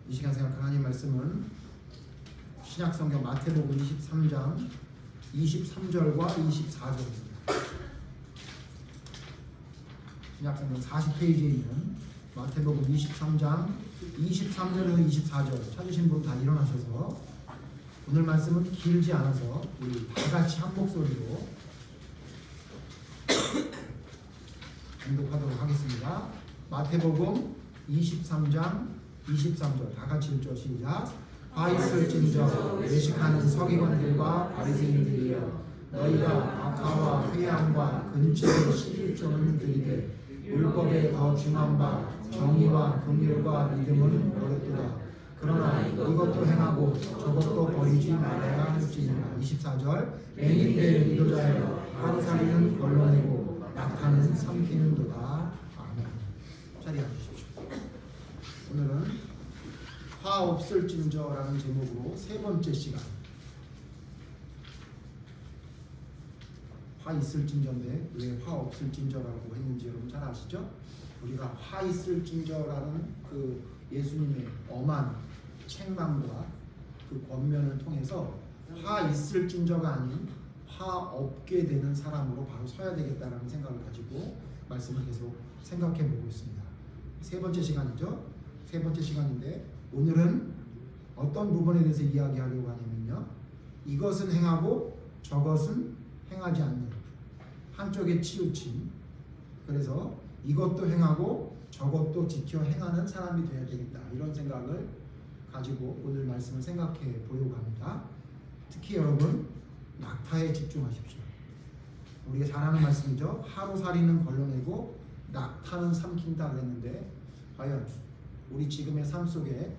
이 시간 생각할 하나님 말씀은 신약성경 마태복음 23장 23절과 24절입니다. 신약성경 40페이지에 있는 마태복음 23장 23절에서 24절 찾으신 분 다 일어나셔서 오늘 말씀은 길지 않아서 우리 다 같이 한 목소리로 공독하도록 하겠습니다. 마태복음 23장 23절 다 같이 읽죠. 시작. 화 있을진저 외식하는 서기관들과 바리새인들이여 너희가 박하와 회양과 근처의 11조는 들이되 율법에 더 중한 바 정의와 긍휼과 믿음은 어렵도다. 그러나 이것도 행하고 저것도 버리지 말아야 할지니라. 24절 맹인된 인도자여 하루살이는 걸러내고 낙타는 삼키는도다. 아멘. 자리에 앉으십시오. 오늘은 화 없을진저라는 제목으로 세 번째 시간. 화 있을진저인데 왜 화 없을진저라고 했는지 여러분 잘 아시죠? 우리가 화 있을진저라는 그 예수님의 엄한 책망과 그 권면을 통해서 화 있을진저가 아닌 화 없게 되는 사람으로 바로 서야 되겠다라는 생각을 가지고 말씀을 계속 생각해 보고 있습니다. 세 번째 시간이죠. 세 번째 시간인데 오늘은 어떤 부분에 대해서 이야기하려고 하냐면요. 이것은 행하고 저것은 행하지 않는 한쪽에 치우침. 그래서 이것도 행하고 저것도 지켜 행하는 사람이 되어야 되겠다. 이런 생각을 가지고 오늘 말씀을 생각해 보려고 합니다. 특히 여러분 낙타에 집중하십시오. 우리가 잘 아는 말씀이죠. 하루살이는 걸러내고 낙타는 삼킨다 그랬는데 과연 우리 지금의 삶 속에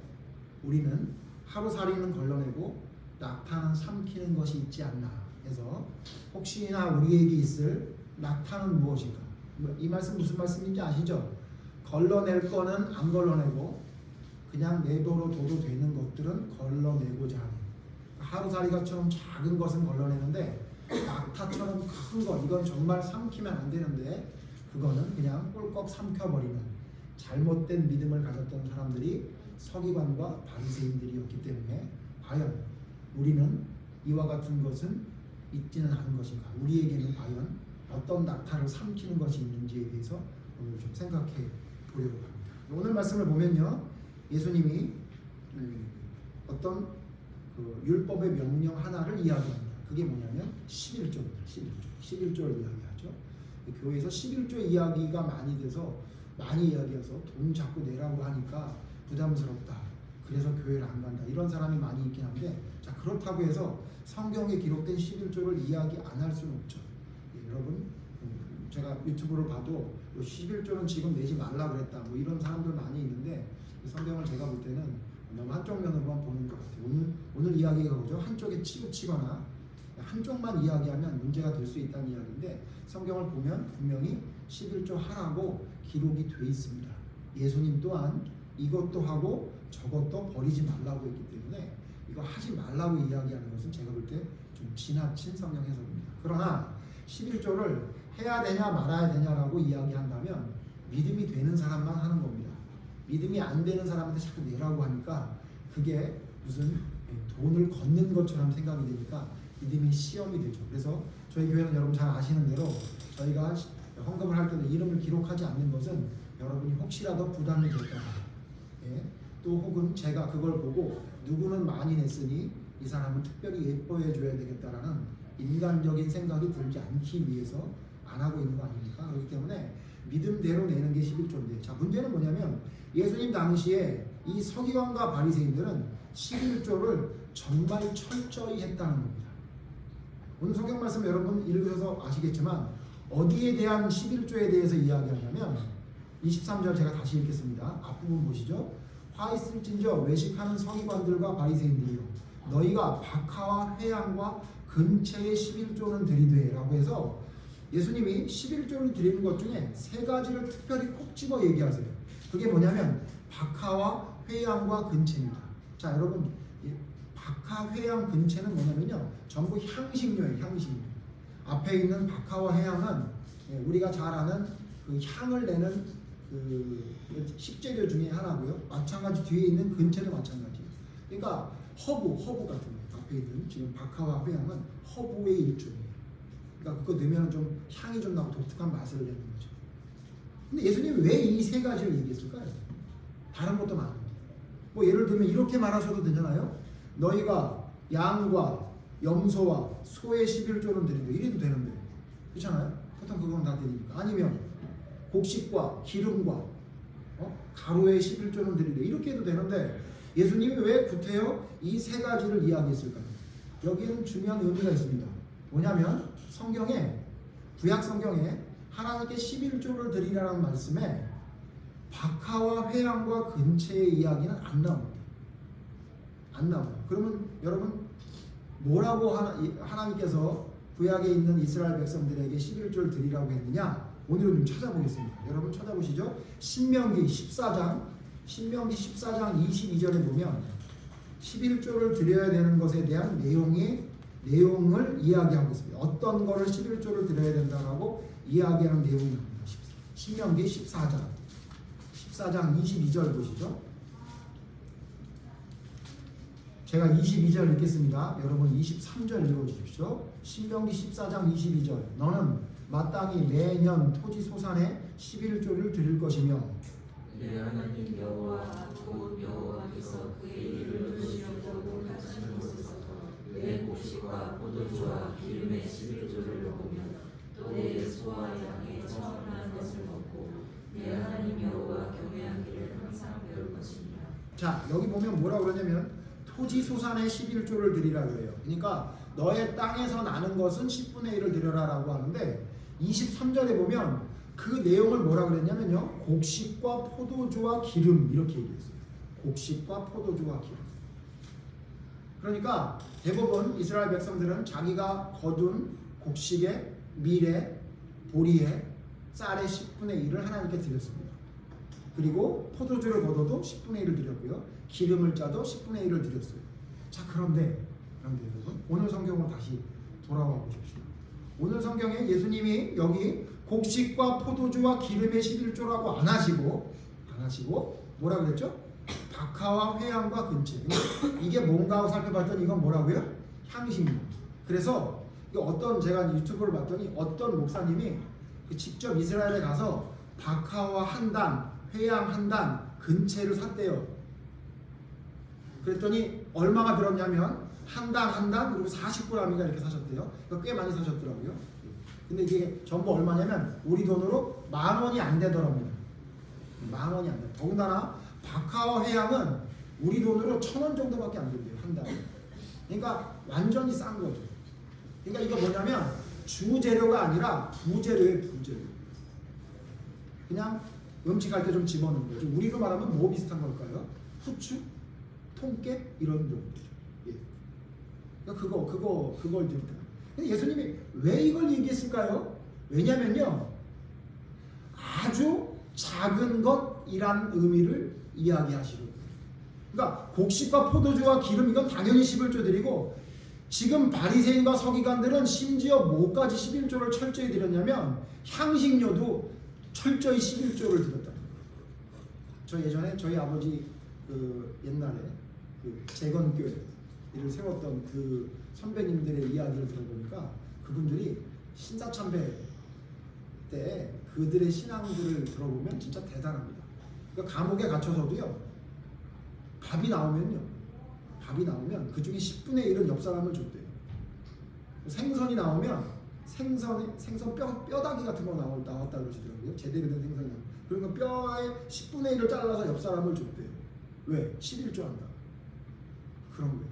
우리는 하루살이는 걸러내고 낙타는 삼키는 것이 있지 않나 해서 혹시나 우리에게 있을 낙타는 무엇인가? 이 말씀 무슨 말씀인지 아시죠? 걸러낼 거는 안 걸러내고 그냥 내도로 둬도 되는 것들은 걸러내고자 하는 하루살이가처럼 작은 것은 걸러내는데 낙타처럼 큰 것 이건 정말 삼키면 안 되는데 그거는 그냥 꿀꺽 삼켜버리는 잘못된 믿음을 가졌던 사람들이 서기관과 바리새인들이었기 때문에 과연 우리는 이와 같은 것은 있지는 않은 것인가? 우리에게는 과연 어떤 낙타를 삼키는 것이 있는지에 대해서 오늘 좀 생각해 보려고 합니다. 오늘 말씀을 보면요, 예수님이 어떤 그 율법의 명령 하나를 이야기합니다. 그게 뭐냐면 11조입니다. 11조를 이야기하죠. 교회에서 11조 이야기가 많이 돼서 많이 이야기해서 돈 자꾸 내라고 하니까 부담스럽다. 그래서 교회를 안 간다. 이런 사람이 많이 있긴 한데 자 그렇다고 해서 성경에 기록된 11조를 이야기 안 할 수는 없죠. 여러분 제가 유튜브를 봐도 11조는 지금 내지 말라 그랬다. 뭐 이런 사람들 많이 있는데 성경을 제가 볼 때는 너무 한쪽 면으로만 보는 것 같아요. 오늘 이야기가 뭐죠? 한쪽에 치우치거나 한쪽만 이야기하면 문제가 될 수 있다는 이야기인데 성경을 보면 분명히 11조 하라고 기록이 돼 있습니다. 예수님 또한 이것도 하고 저것도 버리지 말라고 했기 때문에 이거 하지 말라고 이야기하는 것은 제가 볼 때 좀 지나친 성경 해석입니다. 그러나 11조를 해야 되냐 말아야 되냐라고 이야기한다면 믿음이 되는 사람만 하는 겁니다. 믿음이 안 되는 사람한테 자꾸 내라고 하니까 그게 무슨 돈을 걷는 것처럼 생각이 되니까 믿음이 시험이 되죠. 그래서 저희 교회는 여러분 잘 아시는 대로 저희가 헌금을 할 때도 이름을 기록하지 않는 것은 여러분이 혹시라도 부담이 될까 봐. 또 혹은 제가 그걸 보고 누구는 많이 냈으니 이 사람은 특별히 예뻐해 줘야 되겠다라는 인간적인 생각이 들지 않기 위해서 안 하고 있는 거 아닙니까? 그렇기 때문에 믿음대로 내는 게 11조인데 자 문제는 뭐냐면 예수님 당시에 이 서기관과 바리새인들은 11조를 정말 철저히 했다는 겁니다. 오늘 성경 말씀 여러분 읽으셔서 아시겠지만 어디에 대한 11조에 대해서 이야기하냐면 23절 제가 다시 읽겠습니다. 앞부분 보시죠. 화 있을진저 외식하는 서기관들과 바리새인들이요 너희가 박하와 회양과 근처의 11조는 들이되 라고 해서 예수님이 11조를 드리는 것 중에 세 가지를 특별히 꼭 집어 얘기하세요. 그게 뭐냐면 박하와 회양과 근처입니다. 자 여러분 박하, 회양, 근처는 뭐냐면요 전부 향신료예요. 향신료. 앞에 있는 박하와 회양은 우리가 잘 아는 그 향을 내는 그 식재료 중에 하나고요. 마찬가지 뒤에 있는 근체도 마찬가지예요. 그러니까 허브 같은 거 앞에 있는 지금 박하와 회향은 허브의 일종이에요. 그러니까 그거 넣으면 좀 향이 좀 나고 독특한 맛을 내는 거죠. 근데 예수님이 왜 이 세 가지를 얘기했을까요? 다른 것도 많은데. 뭐 예를 들면 이렇게 말하셔도 되잖아요. 너희가 양과 염소와 소의 11조는 드린다. 이래도 되는데. 그렇잖아요? 보통 그건 다 드리니까. 아니면 곡식과 기름과 가루의 11조는 드린다. 이렇게 해도 되는데 예수님이 왜 구태여 이 세 가지를 이야기했을까요? 여기에는 중요한 의미가 있습니다. 뭐냐면 성경에 구약 성경에 하나님께 11조를 드리라는 말씀에 박하와 회향과 근체의 이야기는 안 나옵니다. 안 나와요. 그러면 여러분 뭐라고 하나님께서 구약에 있는 이스라엘 백성들에게 11조를 드리라고 했느냐? 오늘은 좀 찾아보겠습니다. 여러분 찾아보시죠. 신명기 14장 22절에 보면 11조를 드려야 되는 것에 대한 내용을 이야기하고 있습니다. 어떤 거를 11조를 드려야 된다라고 이야기하는 내용이 나옵니다. 신명기 14장 22절 보시죠. 제가 22절 읽겠습니다. 여러분 23절 읽어주십시오. 신명기 14장 22절 너는 마땅히 매년 토지 소산의 11조를 드릴 것이며 내 하나님 여호와 곧 여호와께서 그의 이름을 주시려고 하시는 곳에서 내 곡식과 포도주와 기름의 11조를 먹으면 또 내 소와 양의 처음난 것을 먹고 내 하나님 여호와 경외하기를 항상 배울 것입니다. 자 여기 보면 뭐라고 그러냐면 토지 소산의 11조를 드리라 그래요. 그러니까 너의 땅에서 나는 것은 10분의 1을 드려라라고 하는데 23절에 보면 그 내용을 뭐라 그랬냐면요. 곡식과 포도주와 기름 이렇게 얘기했어요. 곡식과 포도주와 기름. 그러니까 대부분 이스라엘 백성들은 자기가 거둔 곡식의 밀에 보리에 쌀의 10분의 1을 하나님께 드렸습니다. 그리고 포도주를 거둬도 10분의 1을 드렸고요. 기름을 짜도 10분의 1을 드렸어요. 자 그런데 여러분 오늘 성경으로 다시 돌아와 보십시오. 오늘 성경에 예수님이 여기 곡식과 포도주와 기름의 11조라고 안 하시고 뭐라 그랬죠? 박하와 회향과 근체. 이게 뭔가 하고 살펴봤더니 이건 뭐라고요? 향신료. 그래서 제가 유튜브를 봤더니 어떤 목사님이 직접 이스라엘에 가서 박하와 한 단, 회향 한 단, 근체를 샀대요. 그랬더니 얼마가 들었냐면 한 단 그리고 40g인가 이렇게 사셨대요. 그러니까 꽤 많이 사셨더라고요. 근데 이게 전부 얼마냐면 우리 돈으로 10,000원이 안 되더라고요. 10,000원이 안 돼. 더군다나 박하와 회향은 우리 돈으로 1,000원 정도밖에 안 된대요. 한 달에. 그러니까 완전히 싼 거죠. 그러니까 이거 뭐냐면 주재료가 아니라 부재료예요. 부재료. 그냥 음식할 때 좀 집어넣는 거죠. 우리로 말하면 뭐 비슷한 걸까요? 후추? 통깨? 이런 정도죠. 예. 그러니까 그걸 드린다. 근데 예수님이 왜 이걸 얘기했을까요? 왜냐면요. 아주 작은 것이란 의미를 이야기하시거든요. 그러니까 곡식과 포도주와 기름 이건 당연히 11조 드리고 지금 바리새인과 서기관들은 심지어 뭐까지 11조를 철저히 드렸냐면 향신료도 철저히 11조를 드렸다는 거예요. 저 예전에 저희 아버지 옛날에 재건교회를 세웠던 그 선배님들의 이야기를 들어보니까 그분들이 신사참배 때 그들의 신앙들을 들어보면 진짜 대단합니다. 그러니까 감옥에 gat혀서도요 밥이 나오면 그 중에 10분의 1은 옆 사람을 줬대요. 생선이 나오면 생선 뼈다귀 같은 거 나왔다 그러시더라고요. 제대로 된 생선이 나오면. 그러니까 뼈의 10분의 1을 잘라서 옆 사람을 줬대요. 왜? 11조 한다. 그런 거예요.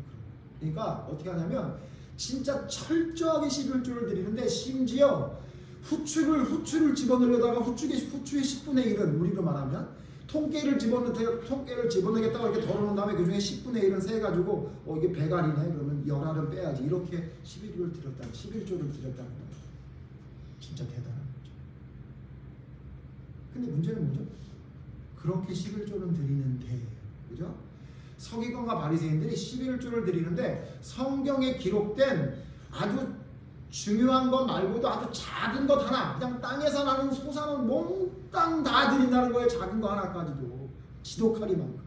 그러니까 어떻게 하냐면 진짜 철저하게 11조를 드리는데 심지어 후추를 집어넣으려다가 후추의 10분의 1은 우리로 말하면 통깨를 집어넣겠다고 이렇게 덜어놓은 다음에 그 중에 10분의 1은 세가지고 이게 배갈이네 그러면 열알은 빼야지 이렇게 11조를 드렸다는 거예요. 진짜 대단한 거죠. 근데 문제는 뭐죠? 그렇게 11조는 드리는데 그죠? 서기관과 바리새인들이 11조를 드리는데 성경에 기록된 아주 중요한 것 말고도 아주 작은 것 하나 그냥 땅에서 나는 소산은 몽땅 땅 다 드린다는 거예요. 작은 거 하나까지도. 지독하리만큼.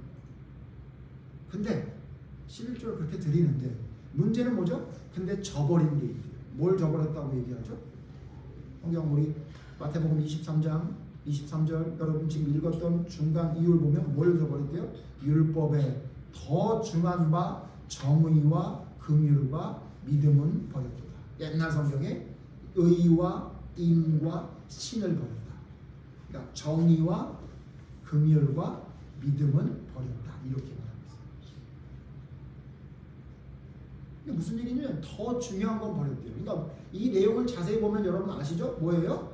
근데 11조를 그렇게 드리는데 문제는 뭐죠? 근데 저버린 게 있대요. 뭘 저버렸다고 얘기하죠? 성경 우리 마태복음 23장 23절 여러분 지금 읽었던 중간 이유를 보면 뭘 저버렸대요? 율법에 더 중한 바 정의와 긍휼과 믿음은 버렸도다. 옛날 성경에 의와 임과 신을 버렸다. 그러니까 정의와 긍휼과 믿음은 버렸다. 이렇게 말합니다. 이게 무슨 얘기냐면 더 중요한 건 버렸대요. 그러니까 이 내용을 자세히 보면 여러분 아시죠? 뭐예요?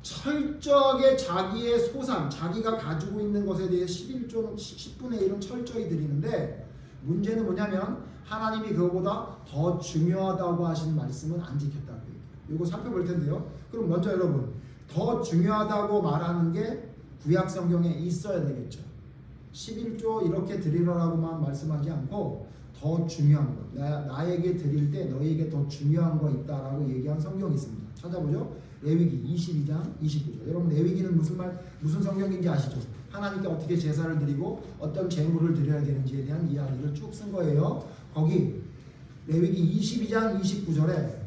철저하게 자기의 소산, 자기가 가지고 있는 것에 대해 11조는 10분의 1은 철저히 드리는데 문제는 뭐냐면 하나님이 그거보다 더 중요하다고 하신 말씀은 안 지켰다고 얘기해요. 이거 살펴볼 텐데요. 그럼 먼저 여러분 더 중요하다고 말하는 게 구약 성경에 있어야 되겠죠. 11조 이렇게 드리라고만 말씀하지 않고 더 중요한 거, 나에게 드릴 때 너희에게 더 중요한 거 있다라고 얘기한 성경이 있습니다. 찾아보죠. 레위기 22장 29절. 여러분 레위기는 무슨 성경인지 아시죠? 하나님께 어떻게 제사를 드리고 어떤 제물을 드려야 되는지에 대한 이야기를 쭉 쓴 거예요. 거기 레위기 22장 29절에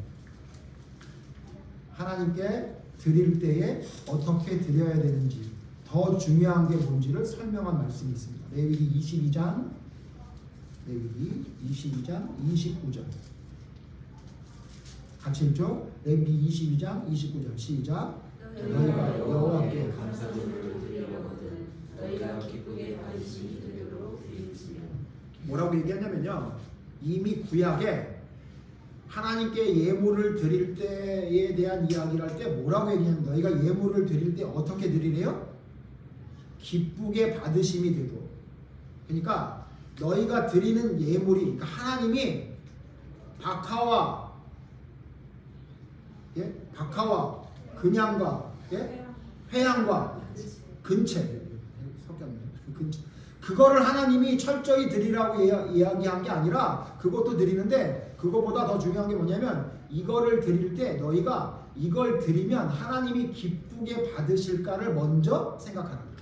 하나님께 드릴 때에 어떻게 드려야 되는지 더 중요한 게 뭔지를 설명한 말씀이 있습니다. 레위기 22장 29절 같이 읽죠. 레위기 22장 29절 시작. 너희가 여호와께 감사제물을 드리려거든 너희가 기쁘게 받으시니 되도록 드릴지며. 뭐라고 얘기하냐면요. 이미 구약에 하나님께 예물을 드릴 때에 대한 이야기를 할 때 뭐라고 얘기하냐면 너희가 예물을 드릴 때 어떻게 드리래요? 기쁘게 받으심이 되도록. 그러니까 너희가 드리는 예물이 그러니까 하나님이 박하와 근양과 회양과 근체 섞였네. 근체 그거를 하나님이 철저히 드리라고 이야기한 게 아니라 그것도 드리는데 그거보다 더 중요한 게 뭐냐면 이거를 드릴 때 너희가 이걸 드리면 하나님이 기쁘게 받으실까를 먼저 생각하는 거예요.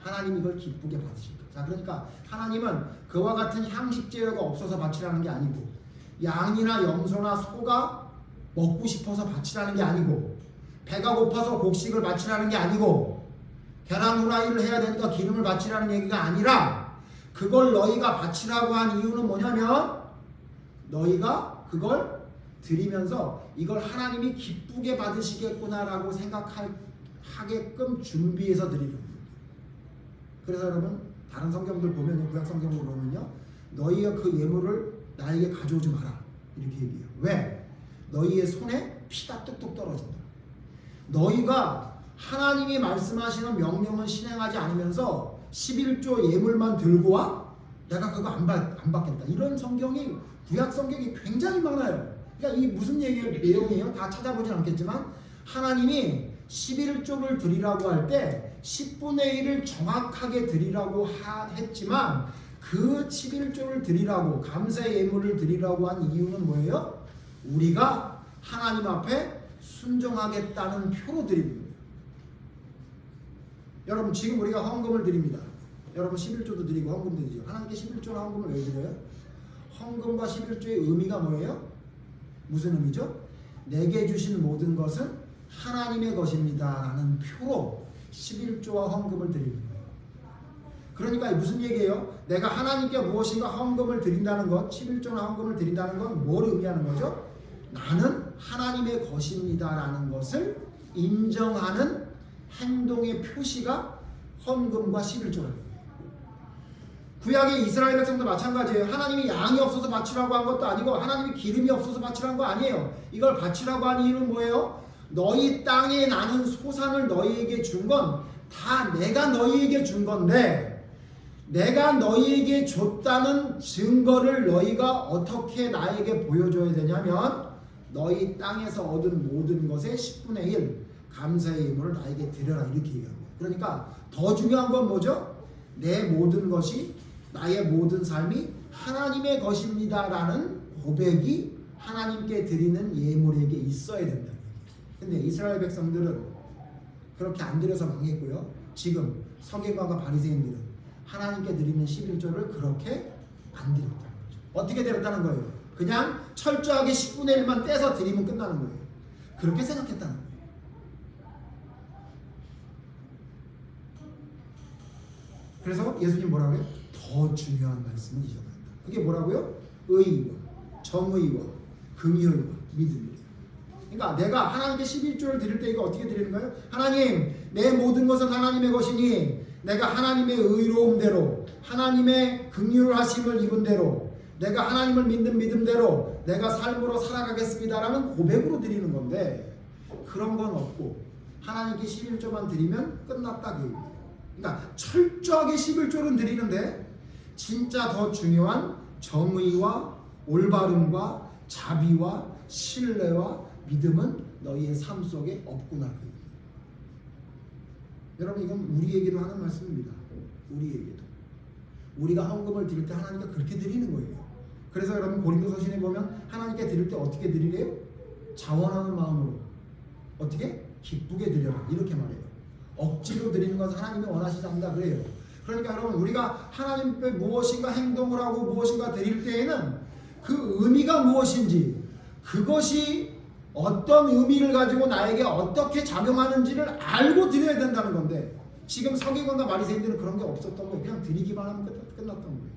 하나님이 이걸 기쁘게 받으실까. 자, 그러니까 하나님은 그와 같은 향식 재료가 없어서 바치라는 게 아니고 양이나 염소나 소가 먹고 싶어서 바치라는 게 아니고 배가 고파서 곡식을 바치라는 게 아니고 계란 후라이를 해야 되니까 기름을 바치라는 얘기가 아니라 그걸 너희가 바치라고 한 이유는 뭐냐면 너희가 그걸 드리면서 이걸 하나님이 기쁘게 받으시겠구나라고 생각하게끔 준비해서 드리는 거예요. 그래서 여러분 다른 성경들 보면요, 구약 성경을 보면요, 너희가 그 예물을 나에게 가져오지 마라 이렇게 얘기해요. 왜? 너희의 손에 피가 뚝뚝 떨어진다. 너희가 하나님이 말씀하시는 명령을 실행하지 않으면서 11조 예물만 들고 와? 내가 그거 안 받겠다. 이런 성경이 구약 성경이 굉장히 많아요. 그러니까 이 무슨 내용이에요? 다 찾아보진 않겠지만 하나님이 11조를 드리라고 할 때 10분의 1을 정확하게 드리라고 했지만 그 11조를 드리라고 감사의 예물을 드리라고 한 이유는 뭐예요? 우리가 하나님 앞에 순종하겠다는 표로 드리는 거예요. 여러분 지금 우리가 헌금을 드립니다. 여러분 11조도 드리고 헌금도 드리죠. 하나님께 11조나 헌금을 왜 드려요? 헌금과 11조의 의미가 뭐예요? 무슨 의미죠? 내게 주신 모든 것은 하나님의 것입니다 라는 표로 11조와 헌금을 드리는 거예요. 그러니까 무슨 얘기예요? 내가 하나님께 무엇인가 헌금을 드린다는 것, 11조나 헌금을 드린다는 건 뭘 의미하는 거죠? 나는 하나님의 것입니다 라는 것을 인정하는 행동의 표시가 헌금과 11조라는 거예요. 구약의 이스라엘 백성도 마찬가지예요. 하나님이 양이 없어서 바치라고 한 것도 아니고 하나님이 기름이 없어서 바치라는 거 아니에요. 이걸 바치라고 한 이유는 뭐예요? 너희 땅에 나는 소산을 너희에게 준 건 다 내가 너희에게 준 건데 내가 너희에게 줬다는 증거를 너희가 어떻게 나에게 보여줘야 되냐면 너희 땅에서 얻은 모든 것의 10분의 1 감사의 예물을 나에게 드려라 이렇게 얘기하는 거예요. 그러니까 더 중요한 건 뭐죠? 내 모든 것이 나의 모든 삶이 하나님의 것입니다 라는 고백이 하나님께 드리는 예물에게 있어야 된다. 근데 이스라엘 백성들은 그렇게 안 드려서 망했고요. 지금 서기관과 바리새인들은 하나님께 드리는 11조를 그렇게 안 드렸다는 거죠. 어떻게 드렸다는 거예요? 그냥 철저하게 10분의 1만 떼서 드리면 끝나는 거예요. 그렇게 생각했다는 거예요. 그래서 예수님 뭐라고 해요? 더 중요한 말씀을 잊어버린다. 그게 뭐라고요? 의와 정의와 긍휼과 믿음이에요. 그러니까 내가 하나님께 11조를 드릴 때 이거 어떻게 드리는 거예요? 하나님, 내 모든 것은 하나님의 것이니 내가 하나님의 의로움대로, 하나님의 긍휼하심을 입은 대로, 내가 하나님을 믿는 믿음대로 내가 삶으로 살아가겠습니다라는 고백으로 드리는 건데, 그런 건 없고 하나님께 11조만 드리면 끝났다 그 얘기예요. 그러니까 철저하게 11조는 드리는데 진짜 더 중요한 정의와 올바름과 자비와 신뢰와 믿음은 너희의 삶 속에 없구나 그 얘기예요. 여러분, 이건 우리에게도 하는 말씀입니다. 우리에게도. 우리가 헌금을 드릴 때 하나님께 그렇게 드리는 거예요. 그래서 여러분 고린도서신에 보면 하나님께 드릴 때 어떻게 드리래요? 자원하는 마음으로. 어떻게? 기쁘게 드려라 이렇게 말해요. 억지로 드리는 것은 하나님이 원하시지 않는다 그래요. 그러니까 여러분, 우리가 하나님 앞에 무엇인가 행동을 하고 무엇인가 드릴 때에는 그 의미가 무엇인지, 그것이 어떤 의미를 가지고 나에게 어떻게 작용하는지를 알고 드려야 된다는 건데, 지금 서기관과 바리새인들은 그런 게 없었던 거예요. 그냥 드리기만 하면 끝났던 거예요.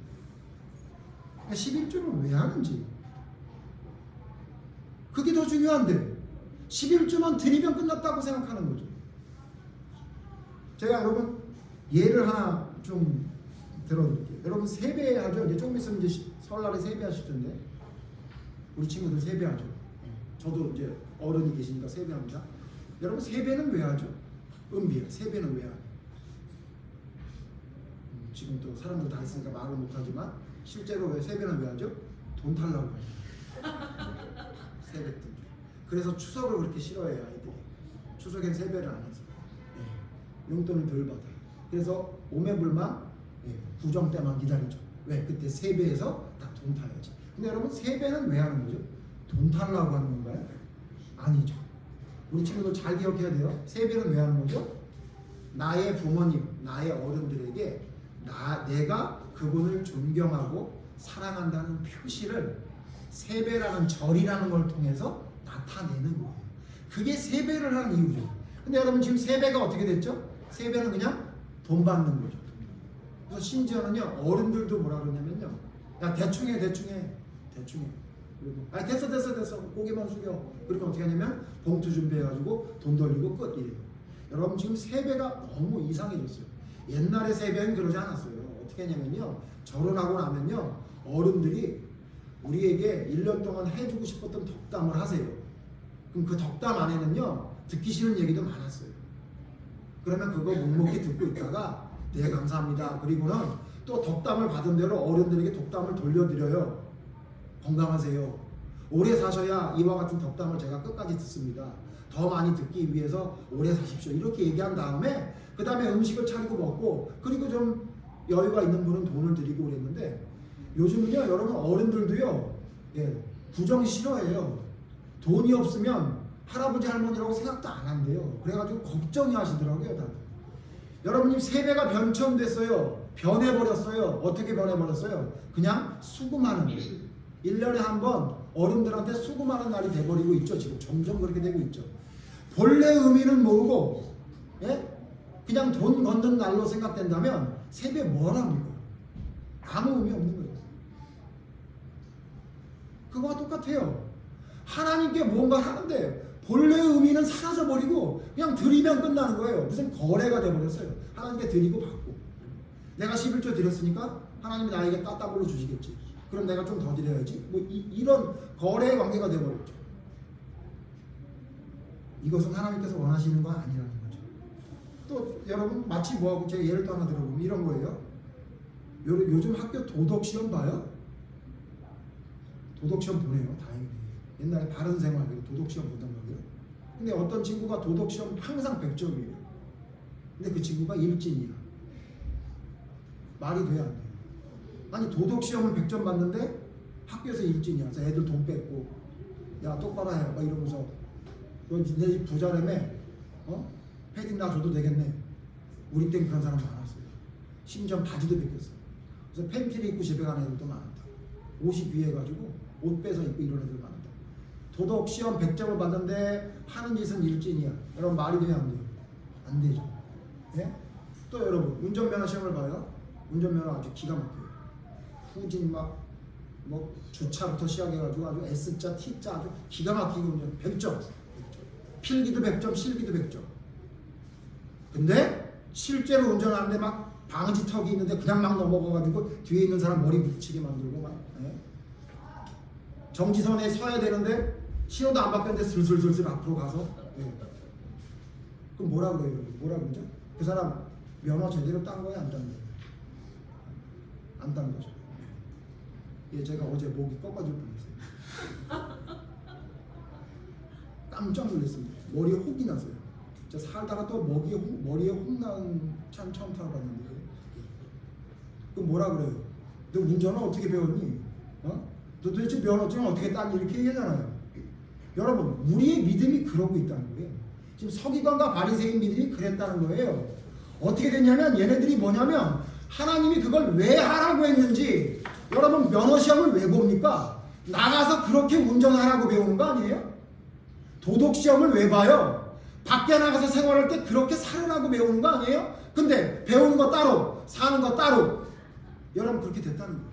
그러니까 11조를 왜 하는지, 그게 더 중요한데 11조만 드리면 끝났다고 생각하는 거죠. 제가 여러분 예를 하나 좀 들어드릴게요. 여러분 세배하죠. 이제 조금 있으면 이제 설날에 세배하실 텐데, 우리 친구들 세배하죠. 저도 이제 어른이 계시니까 세배합니다. 여러분 세배는 왜 하죠? 은비야. 세배는 왜 하죠? 지금 또 사람들 다 있으니까 말을 못하지만 실제로 왜 세배는 왜 하죠? 돈 달라고 해요. 세배 때. 그래서 추석을 그렇게 싫어해요 아이들이. 추석엔 세배를 안 해서 용돈을 덜 받아요. 그래서 오매불만 구정 때만 기다리죠. 왜? 그때 세배해서 다 돈 타야지. 근데 여러분 세배는 왜 하는 거죠? 돈 타려고 하는 건가요? 아니죠. 우리 친구들 잘 기억해야 돼요. 세배는 왜 하는 거죠? 나의 부모님, 나의 어른들에게 내가 그분을 존경하고 사랑한다는 표시를 세배라는 절이라는 걸 통해서 나타내는 거예요. 그게 세배를 하는 이유죠. 근데 여러분 지금 세배가 어떻게 됐죠? 세배는 그냥 돈 받는 거죠. 그래서 심지어는요, 어른들도 뭐라 그러냐면요, 야 대충 해. 그리고 아 됐어 고개만 숙여. 그리고 어떻게 하냐면 봉투 준비해가지고 돈 돌리고 끝 이래요. 여러분 지금 세배가 너무 이상해졌어요. 옛날에 세배는 그러지 않았어요. 어떻게 했냐면요, 결혼하고 나면요 어른들이 우리에게 1년 동안 해주고 싶었던 덕담을 하세요. 그럼 그 덕담 안에는요 듣기 싫은 얘기도 많았어요. 그러면 그거 묵묵히 듣고 있다가 네 감사합니다. 그리고는 또 덕담을 받은 대로 어른들에게 덕담을 돌려드려요. 건강하세요. 오래 사셔야 이와 같은 덕담을 제가 끝까지 듣습니다. 더 많이 듣기 위해서 오래 사십시오. 이렇게 얘기한 다음에 그 다음에 음식을 차리고 먹고, 그리고 좀 여유가 있는 분은 돈을 드리고 그랬는데, 요즘은요 여러분 어른들도요 부정 싫어해요. 돈이 없으면 할아버지 할머니라고 생각도 안 한대요. 그래가지고 걱정이 하시더라고요 다들. 여러분님 세배가 변천됐어요. 변해버렸어요. 어떻게 변해버렸어요? 그냥 수금하는 거예요. 1년에 한 번 어른들한테 수금하는 날이 돼버리고 있죠. 지금 점점 그렇게 되고 있죠. 본래 의미는 모르고 그냥 돈 걷는 날로 생각된다면 세배 뭐랍니까? 아무 의미 없는 거예요. 그거와 똑같아요. 하나님께 뭔가 하는데 본래 의미는 사라져버리고 그냥 드리면 끝나는 거예요. 무슨 거래가 돼버렸어요. 하나님께 드리고 받고. 내가 11조 드렸으니까 하나님이 나에게 따따블로 주시겠지. 그럼 내가 좀 더 드려야지. 뭐 이런 거래의 관계가 돼버렸죠. 이것은 하나님께서 원하시는 건 아니라는 거죠. 또 여러분 마치 뭐하고 제가 예를 또 하나 들어보면 이런 거예요. 요즘 학교 도덕시험 봐요? 도덕시험 보내요. 다행히. 옛날에 바른생활 도덕시험 보던 거고요. 근데 어떤 친구가 도덕시험 항상 100점이에요. 근데 그 친구가 일진이야. 말이 돼야 안 돼요. 아니 도덕시험은 100점 받는데 학교에서 일진이야. 그래서 애들 돈 뺏고 야 똑바로 해 막 이러면서 너 내 집 부자라며 패딩 나 줘도 되겠네. 우리 땐 그런 사람 많았어요. 심지어 바지도 벗겼어. 그래서 팬티를 입고 집에 가는 애들도 많았다. 옷이 귀해가지고 옷 빼서 입고 이런 애들 많았다. 도덕 시험 100점을 받는데 하는 짓은 일진이야. 여러분 말이 돼요 안 돼요? 안 되죠. 예? 또 여러분 운전면허 시험을 봐요. 운전면허 아주 기가 막혀요. 후진 뭐 주차부터 시작해가지고 아주 S자, T자 아주 기가 막히게 운전 100점. 필기도 100점, 실기도 100점. 근데 실제로 운전하는데 막 방지턱이 있는데 그냥 막 넘어가가지고 뒤에 있는 사람 머리 붙이게 만들고 막 정지선에 서야 되는데 신호도 안 바뀌었는데 슬슬슬슬 앞으로 가서 그럼 뭐라 그래요? 뭐라 그러죠? 그 사람 면허 제대로 딴 거야 안 딴 거야? 안 딴 거죠. 예, 제가 어제 목이 꺾어질 뻔했어요. 깜짝 놀랐습니다. 머리에 혹이 났어요. 제가 살다가 또 머리에 혹 난 차 처음 타봤는데 그럼 뭐라 그래요? 너 운전을 어떻게 배웠니? 너 도대체 면허증을 어떻게 땄니? 이렇게 얘기하잖아요. 여러분 우리의 믿음이 그러고 있다는 거예요. 지금 서기관과 바리새인 믿음이 그랬다는 거예요. 어떻게 됐냐면 얘네들이 뭐냐면 하나님이 그걸 왜 하라고 했는지 여러분 면허 시험을 왜 봅니까? 나가서 그렇게 운전하라고 배우는 거 아니에요? 도덕 시험을 왜 봐요? 밖에 나가서 생활할 때 그렇게 살으라고 배우는 거 아니에요? 근데 배우는 거 따로 사는 거 따로 여러분 그렇게 됐다는 거예요.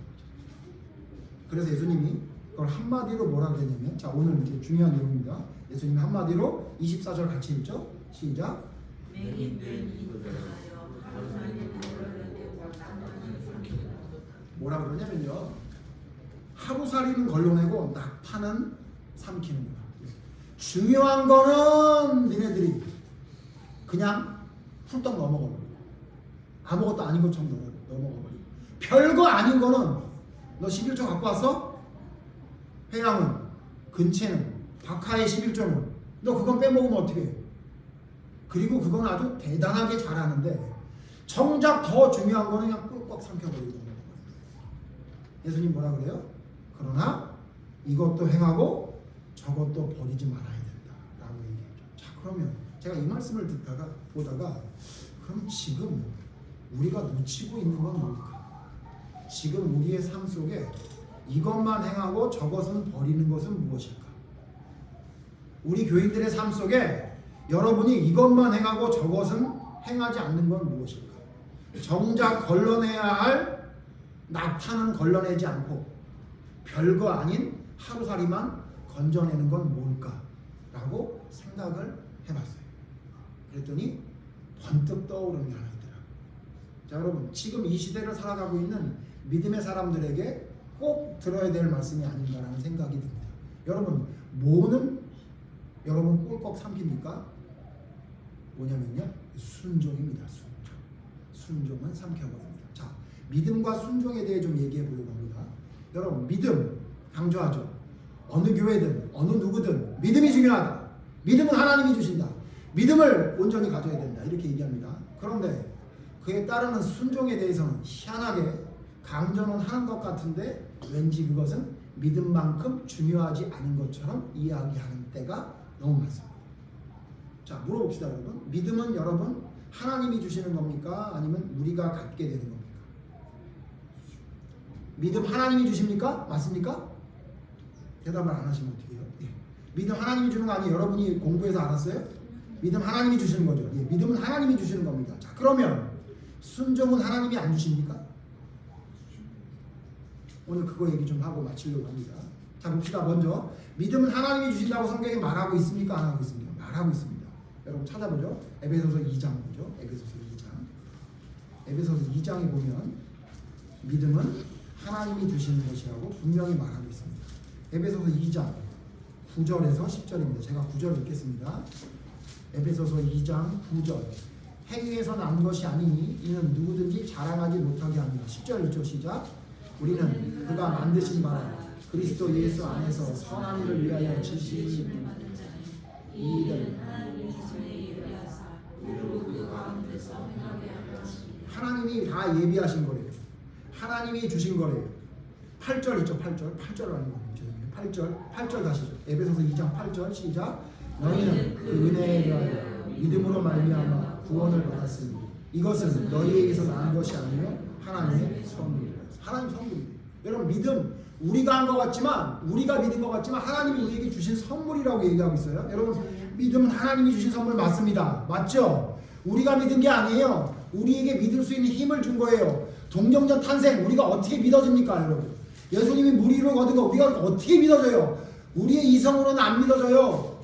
그래서 예수님이 그걸 한마디로 뭐라 그랬냐면 자 오늘 이제 중요한 내용입니다. 예수님이 한마디로 24절 같이 읽죠. 시작. 뭐라 그러냐면요. 하루살이는 걸러내고 낙타는 삼키는 거야. 중요한 거는 니네들이 그냥 훌떡 넘어가 버려. 아무것도 아닌 것처럼 넘어가 버려. 별거 아닌 거는 너 11조 갖고 왔어? 회양은 근체는 박하의 11조는 너 그건 빼먹으면 어떻게 해? 그리고 그건 아주 대단하게 잘하는데 정작 더 중요한 거는 그냥 꿀꺽 삼켜버리는 거예요. 예수님 뭐라 그래요? 그러나 이것도 행하고 저것도 버리지 말아야 된다 라고 얘기했죠. 자 그러면 제가 이 말씀을 보다가 그럼 지금 우리가 놓치고 있는 건 뭘까? 지금 우리의 삶 속에 이것만 행하고 저것은 버리는 것은 무엇일까? 우리 교인들의 삶 속에 여러분이 이것만 행하고 저것은 행하지 않는 건 무엇일까? 정작 걸러내야 할 낙타는 걸러내지 않고 별거 아닌 하루살이만 건져내는 건 뭘까? 라고 생각을 해봤어요. 그랬더니 번뜩 떠오르는 게 하나 있더라고요. 자 여러분 지금 이 시대를 살아가고 있는 믿음의 사람들에게 꼭 들어야 될 말씀이 아닌가라는 생각이 듭니다. 여러분 뭐는 여러분 꿀꺽 삼킵니까? 뭐냐면요 순종입니다. 순종은 삼켜버립니다. 자 믿음과 순종에 대해 좀 얘기해 보려고 합니다. 여러분 믿음 강조하죠. 어느 교회든 어느 누구든 믿음이 중요하다. 믿음은 하나님이 주신다. 믿음을 온전히 가져야 된다. 이렇게 얘기합니다. 그런데 그에 따르는 순종에 대해서는 희한하게 강조는 하는 것 같은데 왠지 그것은 믿음만큼 중요하지 않은 것처럼 이야기하는 때가 너무 많습니다. 자 물어봅시다 여러분. 믿음은 여러분 하나님이 주시는 겁니까? 아니면 우리가 갖게 되는 겁니까? 믿음 하나님이 주십니까? 맞습니까? 대답을 안 하시면 어떻게 해요? 예. 믿음 하나님이 주는 거 아니에요? 여러분이 공부해서 알았어요? 믿음 하나님이 주시는 거죠. 예. 믿음은 하나님이 주시는 겁니다. 자 그러면 순종은 하나님이 안 주십니까? 오늘 그거 얘기 좀 하고 마치려고 합니다. 자 봅시다. 먼저 믿음은 하나님이 주신다고 성경에 말하고 있습니까? 안 하고 있습니까? 말하고 있습니다. 여러분 찾아보죠. 에베소서 2장 보죠. 에베소서 2장. 에베소서 2장에 보면 믿음은 하나님이 주시는 것이라고 분명히 말하고 있습니다. 에베소서 2장 9절에서 10절입니다. 제가 9절 읽겠습니다. 에베소서 2장 9절. 행위에서 난 것이 아니니 이는 누구든지 자랑하지 못하게 합니다. 10절 읽죠. 시작. 우리는 그가 만드신 바라 그리스도 예수 안에서 선한 일을 위하여 지으신 이 일을 하나님이 다 예비하신 거래요. 하나님이 주신 거래요. 8절 있죠. 8절 아니고 8절 다시죠. 에베소서 2장 8절 시작. 너희는 그 은혜에 대하여 믿음으로 말미암아 구원을 받았으니 이것은 너희에게서 난 것이 아니요 하나님의 선물이라. 하나님 선물. 여러분 믿음 우리가 한 것 같지만 우리가 믿은 것 같지만 하나님이 우리에게 주신 선물이라고 얘기하고 있어요. 여러분 믿음은 하나님이 주신 선물 맞습니다. 맞죠? 우리가 믿은 게 아니에요. 우리에게 믿을 수 있는 힘을 준 거예요. 동정자 탄생 우리가 어떻게 믿어집니까 여러분? 예수님이 무리로 거둔 거 우리가 어떻게 믿어져요? 우리의 이성으로는 안 믿어져요.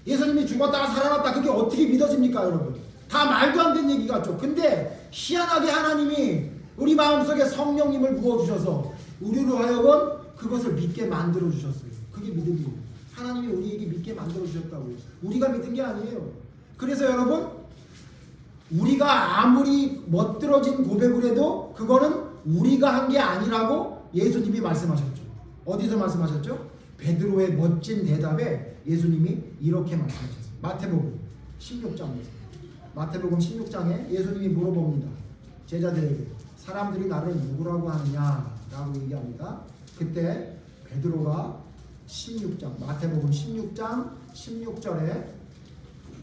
예수님이 죽었다가 살아났다 그게 어떻게 믿어집니까 여러분? 다 말도 안 되는 얘기 같죠. 근데 희한하게 하나님이 우리 마음속에 성령님을 부어주셔서 우리로 하여금 그것을 믿게 만들어 주셨어요. 그게 믿음이에요. 하나님이 우리에게 믿게 만들어 주셨다고요. 우리가 믿은 게 아니에요. 그래서 여러분 우리가 아무리 멋들어진 고백을 해도 그거는 우리가 한 게 아니라고 예수님이 말씀하셨죠. 어디서 말씀하셨죠? 베드로의 멋진 대답에 예수님이 이렇게 말씀하셨어요. 마태복음 16장에서 마태복음 16장에 예수님이 물어봅니다. 제자들에게 사람들이 나를 누구라고 하느냐라고 얘기합니다. 그때 베드로가 16장 마태복음 16장 16절에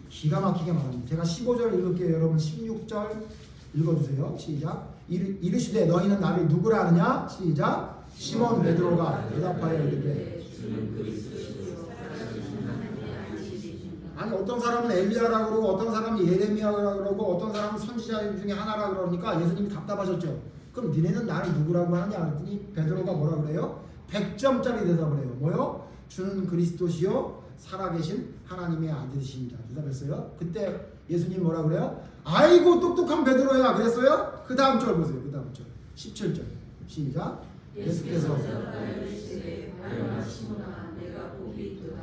기가 막히게 말합니다. 제가 15절 읽을게요. 여러분 16절 읽어주세요. 시작. 이르시되 너희는 나를 누구라 하느냐? 시작. 시몬 베드로가 대답하여 이르되 주는 그리스도시요 아니 어떤 사람은 엘리야라 그러고 어떤 사람은 예레미야라 그러고 어떤 사람은 선지자 중에 하나라 그러니까 예수님이 답답하셨죠. 그럼 니네는 나를 누구라고 하느냐 그랬더니 베드로가 뭐라 그래요? 100점짜리 대답을 해요. 뭐요? 주는 그리스도시요 살아계신 하나님의 아들이십니다. 대답했어요. 그때 예수님 뭐라 그래요? 아이고 똑똑한 베드로야 그랬어요? 그 다음 절 보세요. 그 다음 절 17절 시작. 예수께서 이르시되 바요나 시몬아 내가 복이 있도다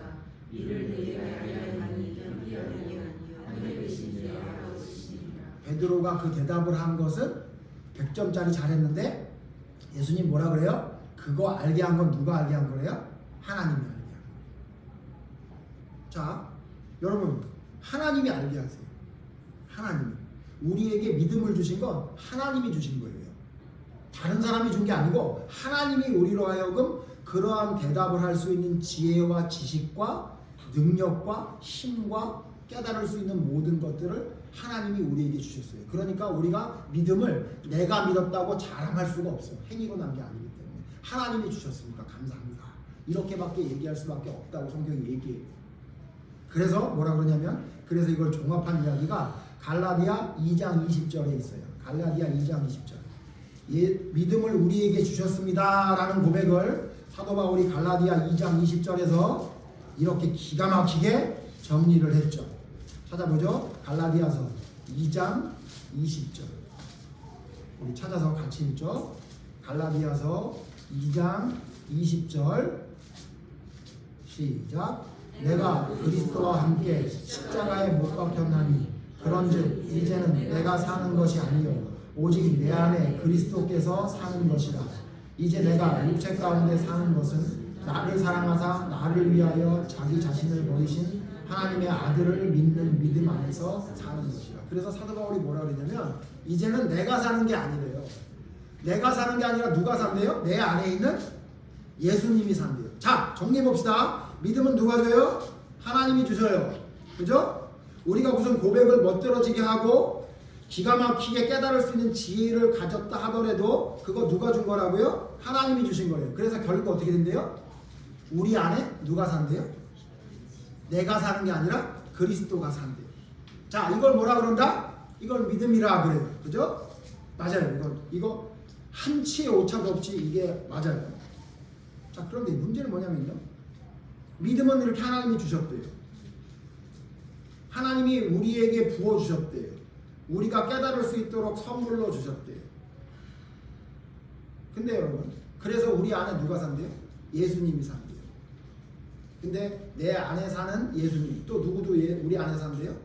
이를 내게 알리하니 연비하니 하늘에 계신 내 아버지시니라. 베드로가 그 대답을 한 것은 100점짜리 잘했는데 예수님 뭐라 그래요? 그거 알게 한 건 누가 알게 한 거래요? 하나님이 알게 한 거예요. 자, 여러분 하나님이 알게 하세요. 하나님이 우리에게 믿음을 주신 건 하나님이 주신 거예요. 다른 사람이 준 게 아니고 하나님이 우리로 하여금 그러한 대답을 할 수 있는 지혜와 지식과 능력과 힘과 깨달을 수 있는 모든 것들을 하나님이 우리에게 주셨어요. 그러니까 우리가 믿음을 내가 믿었다고 자랑할 수가 없어요. 행위로 난 게 아니기 때문에 하나님이 주셨으니까 감사합니다. 이렇게밖에 얘기할 수밖에 없다고 성경이 얘기해요. 그래서 뭐라 그러냐면 그래서 이걸 종합한 이야기가 갈라디아 2장 20절에 있어요. 갈라디아 2장 20절. 믿음을 우리에게 주셨습니다 라는 고백을 사도 바울이 갈라디아 2장 20절에서 이렇게 기가 막히게 정리를 했죠. 찾아보죠. 갈라디아서 2장 20절 우리 찾아서 같이 읽죠. 갈라디아서 2장 20절 시작. 내가 그리스도와 함께 십자가에 못 박혔나니 그런즉 이제는 내가 사는 것이 아니요 오직 내 안에 그리스도께서 사는 것이라. 이제 내가 육체 가운데 사는 것은 나를 사랑하사 나를 위하여 자기 자신을 버리신 하나님의 아들을 믿는 믿음 안에서 사는 것이라. 그래서 사도 바울이 뭐라 그러냐면 이제는 내가 사는 게 아니래요. 내가 사는 게 아니라 누가 산대요? 내 안에 있는 예수님이 산대요. 자, 정리해 봅시다. 믿음은 누가 줘요? 하나님이 주셔요. 그죠? 우리가 무슨 고백을 멋들어지게 하고 기가 막히게 깨달을 수 있는 지혜를 가졌다 하더라도 그거 누가 준 거라고요? 하나님이 주신 거예요. 그래서 결국 어떻게 된대요? 우리 안에 누가 산대요? 내가 사는 게 아니라 그리스도가 산대요. 자, 이걸 뭐라 그런다? 이걸 믿음이라 그래요. 그죠? 맞아요. 이거 한치의 오차도 없이 이게 맞아요. 자, 그런데 문제는 뭐냐면요. 믿음은 이렇게 하나님이 주셨대요. 하나님이 우리에게 부어주셨대요. 우리가 깨달을 수 있도록 선물로 주셨대요. 근데 여러분, 그래서 우리 안에 누가 산대요? 예수님이 산대요. 근데 내 안에 사는 예수님, 또 누구도 우리 안에 산대요?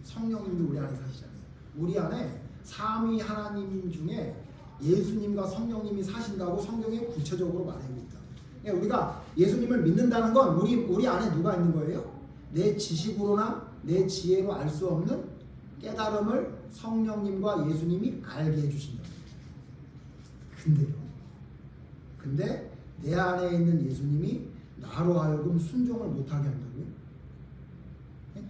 성령님도 우리 안에 사시잖아요. 우리 안에 삼위 하나님 중에 예수님과 성령님이 사신다고 성경에 구체적으로 말해줍니다. 그러니까 우리가 예수님을 믿는다는 건 우리 안에 누가 있는 거예요? 내 지식으로나 내 지혜로 알 수 없는 깨달음을 성령님과 예수님이 알게 해주신다. 근데 내 안에 있는 예수님이 나로 하여금 순종을 못하게 한다고요? 네?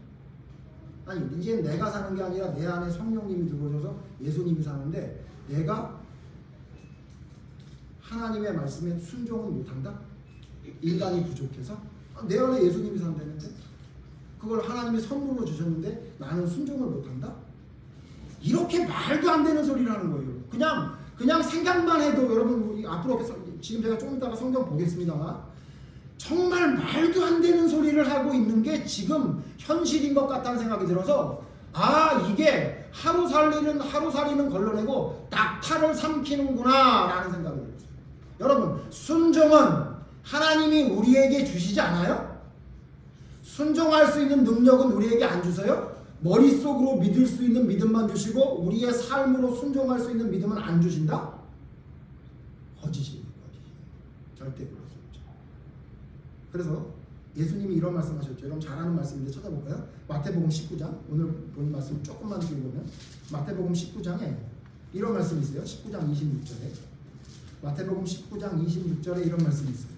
아니 이제 내가 사는 게 아니라 내 안에 성령님이 들어오셔서 예수님이 사는데 내가 하나님의 말씀에 순종을 못한다? 인간이 부족해서? 내 안에 예수님이 산다는데 그걸 하나님이 선물로 주셨는데 나는 순종을 못한다? 이렇게 말도 안 되는 소리를 하는 거예요. 그냥 생각만 해도 여러분 우리 앞으로 지금 제가 좀 이따가 성경 보겠습니다만 정말 말도 안 되는 소리를 하고 있는 게 지금 현실인 것 같다는 생각이 들어서 이게 하루살이는 걸러내고 낙타를 삼키는구나 라는 생각이 들었어요. 여러분 순종은 하나님이 우리에게 주시지 않아요? 순종할 수 있는 능력은 우리에게 안 주세요? 머릿속으로 믿을 수 있는 믿음만 주시고 우리의 삶으로 순종할 수 있는 믿음은 안 주신다? 거짓이에요. 절대 그럴 수 없죠. 그래서 예수님이 이런 말씀하셨죠. 여러분 잘 아는 말씀인데 찾아볼까요? 마태복음 19장 오늘 본 말씀 조금만 읽어보면 마태복음 19장에 이런 말씀이 있어요. 19장 26절에 마태복음 19장 26절에 이런 말씀이 있어요.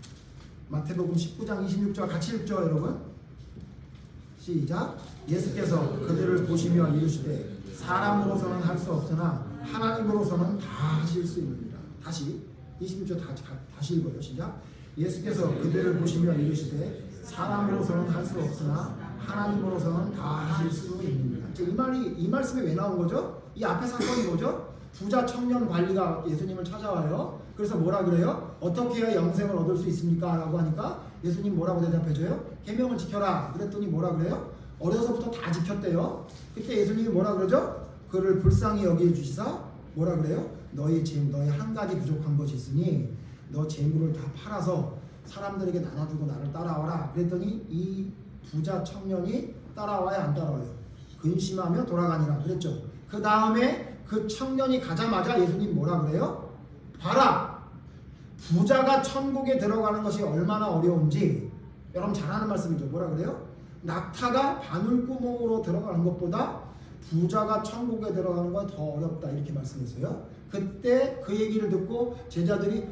마태복음 19장 26절 같이 읽죠 여러분. 시작. 예수께서 그들을 보시며 이르시되 사람으로서는 할 수 없으나 하나님으로서는 다 하실 수 있느니라. 다시 26절 다시 읽어요. 시작. 예수께서 그들을 보시며 이르시되 사람으로서는 할 수 없으나 하나님으로서는 다 하실 수 있느니라. 이 말씀이 왜 나온 거죠? 이 앞에 사건이 뭐죠? 부자 청년 관리가 예수님을 찾아와요. 그래서 뭐라 그래요? 어떻게 해야 영생을 얻을 수 있습니까? 라고 하니까 예수님 뭐라고 대답해줘요? 계명을 지켜라. 그랬더니 뭐라 그래요? 어려서부터 다 지켰대요. 그때 예수님이 뭐라 그러죠? 그를 불쌍히 여기해 주시사 뭐라 그래요? 너희 한 가지 부족한 것이 있으니 너 재물을 다 팔아서 사람들에게 나눠주고 나를 따라와라. 그랬더니 이 부자 청년이 따라와야 안 따라와요? 근심하며 돌아가니라 그랬죠. 그 다음에 그 청년이 가자마자 예수님 뭐라 그래요? 봐라, 부자가 천국에 들어가는 것이 얼마나 어려운지 여러분 잘 아는 말씀이죠. 뭐라 그래요? 낙타가 바늘구멍으로 들어가는 것보다 부자가 천국에 들어가는 건 더 어렵다 이렇게 말씀했어요. 그때 그 얘기를 듣고 제자들이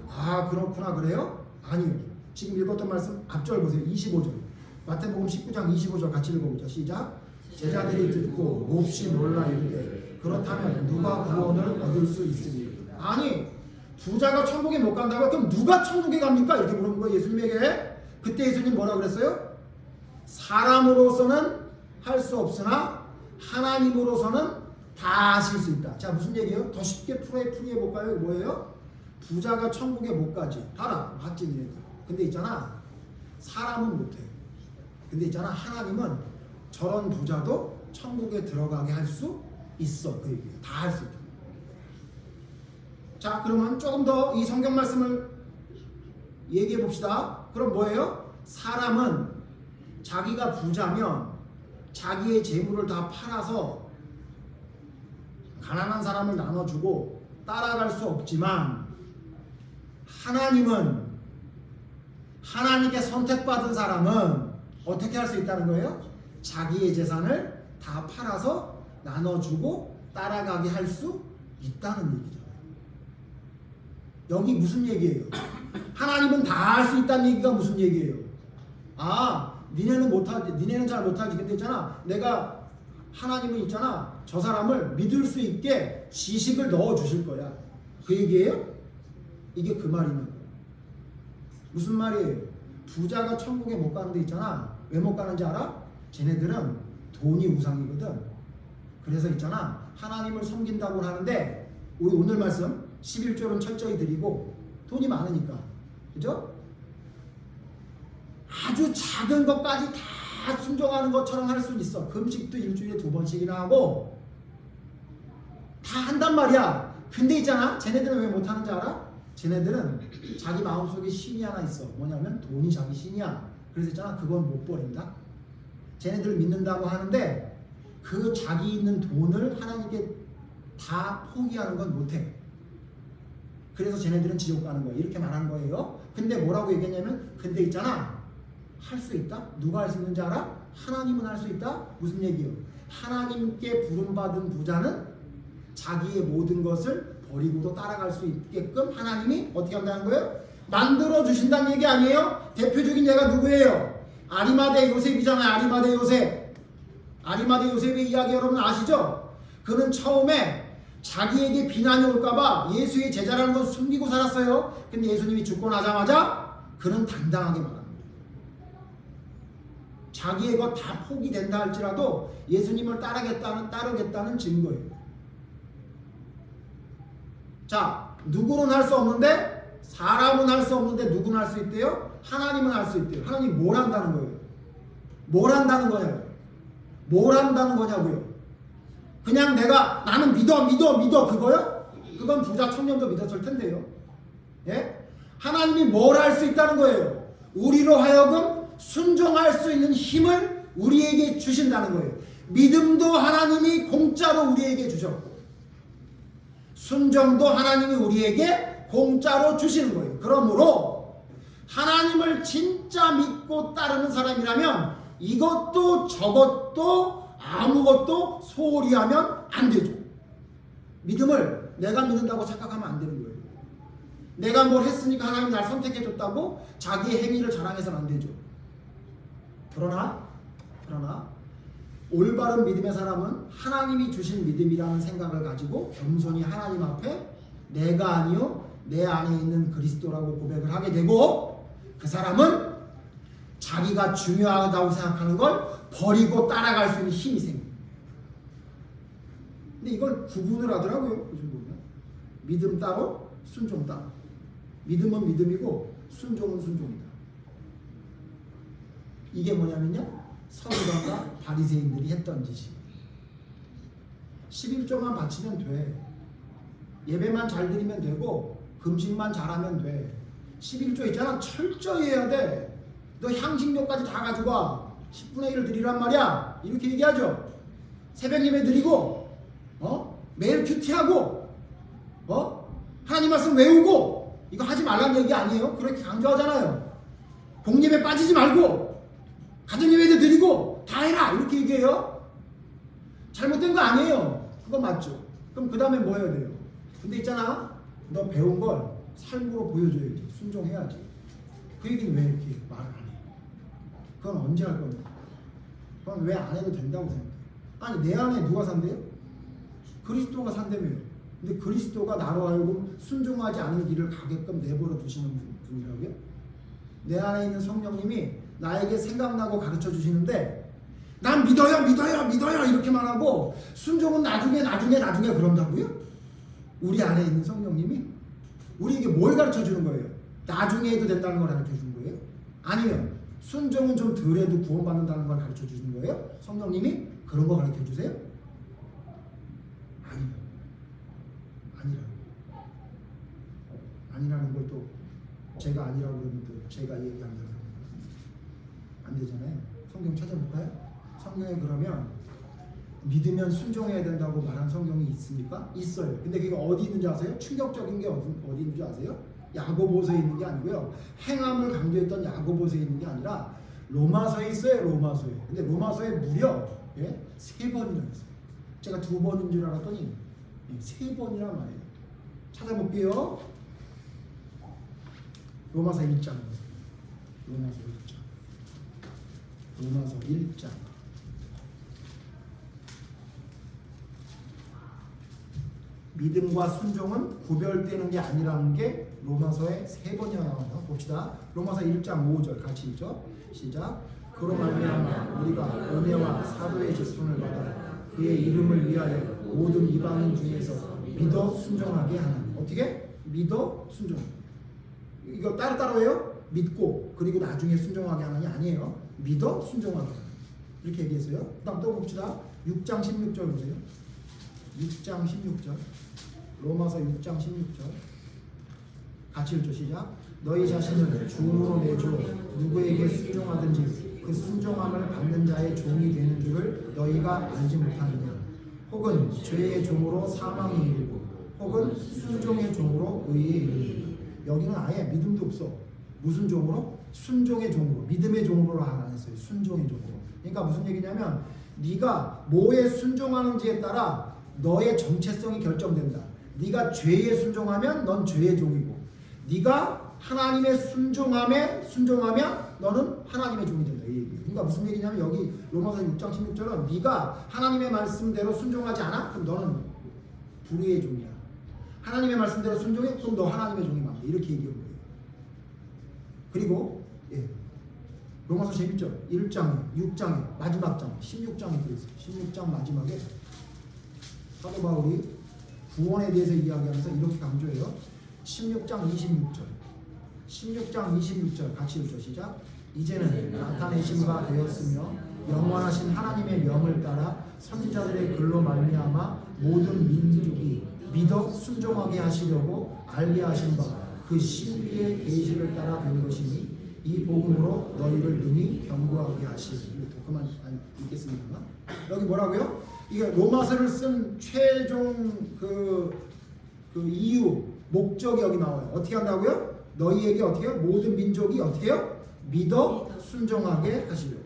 그렇구나 그래요? 아니요. 지금 읽었던 말씀 앞절 보세요. 25절 마태복음 19장 25절 같이 읽어보자. 시작. 제자들이 듣고 몹시 놀라 이르되 그렇다면 누가 구원을 얻을 수 있으리? 아니 부자가 천국에 못 간다고? 그럼 누가 천국에 갑니까? 이렇게 물어본 거예요 예수님에게. 그때 예수님 뭐라 그랬어요? 사람으로서는 할 수 없으나 하나님으로서는 다 하실 수 있다. 자 무슨 얘기예요? 더 쉽게 풀이해 볼까요? 뭐예요? 부자가 천국에 못 가지. 봐라 맞지 니네들. 근데 있잖아 사람은 못해. 근데 있잖아 하나님은 저런 부자도 천국에 들어가게 할 수 있어. 그 얘기예요. 다 할 수 있다. 자 그러면 조금 더 이 성경 말씀을 얘기해 봅시다. 그럼 뭐예요? 사람은 자기가 부자면 자기의 재물을 다 팔아서 가난한 사람을 나눠주고 따라갈 수 없지만 하나님은 하나님께 선택받은 사람은 어떻게 할 수 있다는 거예요? 자기의 재산을 다 팔아서 나눠주고 따라가게 할 수 있다는 얘기잖아요. 여기 무슨 얘기예요? 하나님은 다 할 수 있다는 얘기가 무슨 얘기예요? 니네는 못하지, 니네는 잘 못하지. 근데 있잖아, 내가 하나님은 있잖아, 저 사람을 믿을 수 있게 지식을 넣어 주실 거야. 그 얘기예요? 이게 그 말이면 무슨 말이에요? 부자가 천국에 못 가는 데 있잖아. 왜 못 가는지 알아? 쟤네들은 돈이 우상이거든. 그래서 있잖아, 하나님을 섬긴다고 하는데 우리 오늘 말씀 11조는 철저히 드리고 돈이 많으니까, 그죠? 아주 작은 것까지 다 순종하는 것처럼 할 수는 있어. 금식도 일주일에 2번씩이나 하고 다 한단 말이야. 근데 있잖아, 쟤네들은 왜 못하는지 알아? 쟤네들은 자기 마음속에 신이 하나 있어. 뭐냐면 돈이 자기 신이야. 그래서 있잖아, 그건 못 버린다. 쟤네들 믿는다고 하는데 그 자기 있는 돈을 하나님께 다 포기하는 건 못해. 그래서 쟤네들은 지옥 가는 거야. 이렇게 말한 거예요. 근데 뭐라고 얘기했냐면, 근데 있잖아, 할 수 있다? 누가 할 수 있는지 알아? 하나님은 할 수 있다? 무슨 얘기요? 하나님께 부름받은 부자는 자기의 모든 것을 버리고도 따라갈 수 있게끔 하나님이 어떻게 한다는 거예요? 만들어 주신다는 얘기 아니에요? 대표적인 예가 누구예요? 아리마대 요셉이잖아요. 아리마대 요셉. 아리마대 요셉의 이야기 여러분 아시죠? 그는 처음에 자기에게 비난이 올까봐 예수의 제자라는 걸 숨기고 살았어요. 근데 예수님이 죽고 나자마자 그는 당당하게 말합니다. 자기의 것 다 포기된다 할지라도 예수님을 따르겠다는 증거예요. 자, 누구는 할 수 없는데, 사람은 할 수 없는데 누구는 할 수 있대요? 하나님은 할 수 있대요. 하나님 뭘 한다는 거예요? 뭘 한다는 거냐고요? 뭘 한다는 거냐고요? 그냥 나는 믿어 그거요? 그건 부자 청년도 믿었을 텐데요. 예? 하나님이 뭘 할 수 있다는 거예요? 우리로 하여금 순종할 수 있는 힘을 우리에게 주신다는 거예요. 믿음도 하나님이 공짜로 우리에게 주셨고, 순종도 하나님이 우리에게 공짜로 주시는 거예요. 그러므로 하나님을 진짜 믿고 따르는 사람이라면 이것도 저것도 아무것도 소홀히 하면 안 되죠. 믿음을 내가 믿는다고 착각하면 안 되는 거예요. 내가 뭘 했으니까 하나님이 날 선택해줬다고 자기의 행위를 자랑해서는 안 되죠. 그러나 올바른 믿음의 사람은 하나님이 주신 믿음이라는 생각을 가지고 겸손히 하나님 앞에 내가 아니요 내 안에 있는 그리스도라고 고백을 하게 되고, 그 사람은 자기가 중요하다고 생각하는 걸 버리고 따라갈 수 있는 힘이 생깁니다. 근데 이걸 구분을 하더라고요. 요즘 보면 믿음 따로 순종 따로. 믿음은 믿음이고 순종은 순종이다. 이게 뭐냐면요, 서기관과 바리새인들이 했던 짓이에요. 11조만 바치면 돼. 예배만 잘 드리면 되고 금식만 잘하면 돼. 11조 있잖아, 철저히 해야 돼. 너 향신료까지 다 가지고 와. 10분의 1을 드리란 말이야. 이렇게 얘기하죠. 새벽 예배 드리고 매일 큐티하고 하나님 말씀 외우고, 이거 하지 말라는 얘기 아니에요. 그렇게 강조하잖아요. 복예배 빠지지 말고 가정예배도 드리고 다 해라 이렇게 얘기해요. 잘못된 거 아니에요. 그거 맞죠. 그럼 그 다음에 뭐 해야 돼요? 근데 있잖아, 너 배운 걸 삶으로 보여줘야지. 순종해야지. 그 얘기는 왜 이렇게 말을 안 해? 그건 언제 할 거냐? 그건 왜 안 해도 된다고 생각해? 아니, 내 안에 누가 산대요? 그리스도가 산다며요. 근데 그리스도가 나로 하여금 순종하지 않은 길을 가게끔 내버려 두시는 분이라고요? 내 안에 있는 성령님이 나에게 생각나고 가르쳐 주시는데, 난 믿어요 이렇게만 하고 순종은 나중에 그런다고요? 우리 안에 있는 성령님이 우리에게 뭘 가르쳐 주는 거예요? 나중에 해도 된다는 걸 가르쳐 주는 거예요? 아니면 순종은 좀 덜해도 구원받는다는 걸 가르쳐 주시는 거예요? 성령님이 그런 거 가르쳐 주세요? 아니라는 걸 또 제가 아니라고 그러면 또 제가 얘기하면 안 되잖아요. 성경 찾아볼까요? 성경에 그러면 믿으면 순종해야 된다고 말한 성경이 있습니까? 있어요. 근데 그게 어디 있는지 아세요? 충격적인 게 어디 있는지 아세요? 야고보서에 있는 게 아니고요. 행함을 강조했던 야고보서에 있는 게 아니라 로마서에 있어요. 로마서에. 근데 로마서에 무려 3번이나 있어요. 제가 2번인 줄 알았더니 3번이란 말이에요. 찾아볼게요. 로마서 1장. 로마서 1장. 믿음과 순종은 구별되는 게 아니라는 게 로마서에 3번이나 나와요. 봅시다. 로마서 1장 5절 같이 읽죠. 시작. 그로 말미암아 우리가 은혜와 사도의 직분을 받아 그의 이름을 위하여 모든 이방인 중에서 믿어 순종하게 하나니. 어떻게? 믿어 순종. 이거 따로 해요? 믿고 그리고 나중에 순종하게 하나니 아니에요. 믿어 순종하게 하나니. 이렇게 얘기했어요. 그 다음 또 봅시다. 6장 16절 보세요. 6장 16절. 로마서 6장 16절. 같이 읽죠. 시작. 너희 자신을 종으로 내주어 누구에게 순종하든지 그 순종함을 받는 자의 종이 되는 줄을 너희가 알지 못하느냐. 혹은 죄의 종으로 사망에 이르고 혹은 순종의 종으로 의에 이르고. 여기는 아예 믿음도 없어. 무슨 종으로? 순종의 종으로. 믿음의 종으로 안 했어요. 순종의 종으로. 그러니까 무슨 얘기냐면 네가 뭐에 순종하는지에 따라 너의 정체성이 결정된다. 네가 죄에 순종하면 넌 죄의 종이고, 네가 하나님의 순종하면 너는 하나님의 종이 된다. 이 얘기예요. 그러니까 무슨 얘기냐면 여기 로마서 6장 16절은 네가 하나님의 말씀대로 순종하지 않아? 그럼 너는 불의의 종이야. 하나님의 말씀대로 순종해? 그럼 너 하나님의 종이 맞다. 이렇게 얘기한 거예요. 그리고 로마서 재밌죠? 1장, 6장에 마지막 장, 16장에 들어있어요. 16장 마지막에 사도 바울이 구원에 대해서 이야기하면서 이렇게 강조해요. 16장 26절 같이 읽죠. 시작. 이제는 나타내신 바 되었으며 영원하신 하나님의 명을 따라 선지자들의 글로 말미암아 모든 민족이 믿어 순종하게 하시려고 알게 하신 바 그 신비의 계시를 따라 된 것이니 이 복음으로 너희를 능히 견고하게 하시니. 그만 읽겠습니다. 여기 뭐라고요? 이게 로마서를 쓴 최종 그 이유 목적이 여기 나와요. 어떻게 한다고요? 너희에게 어떻게 해요? 모든 민족이 어떻게 해요? 믿어 순종하게 하시려.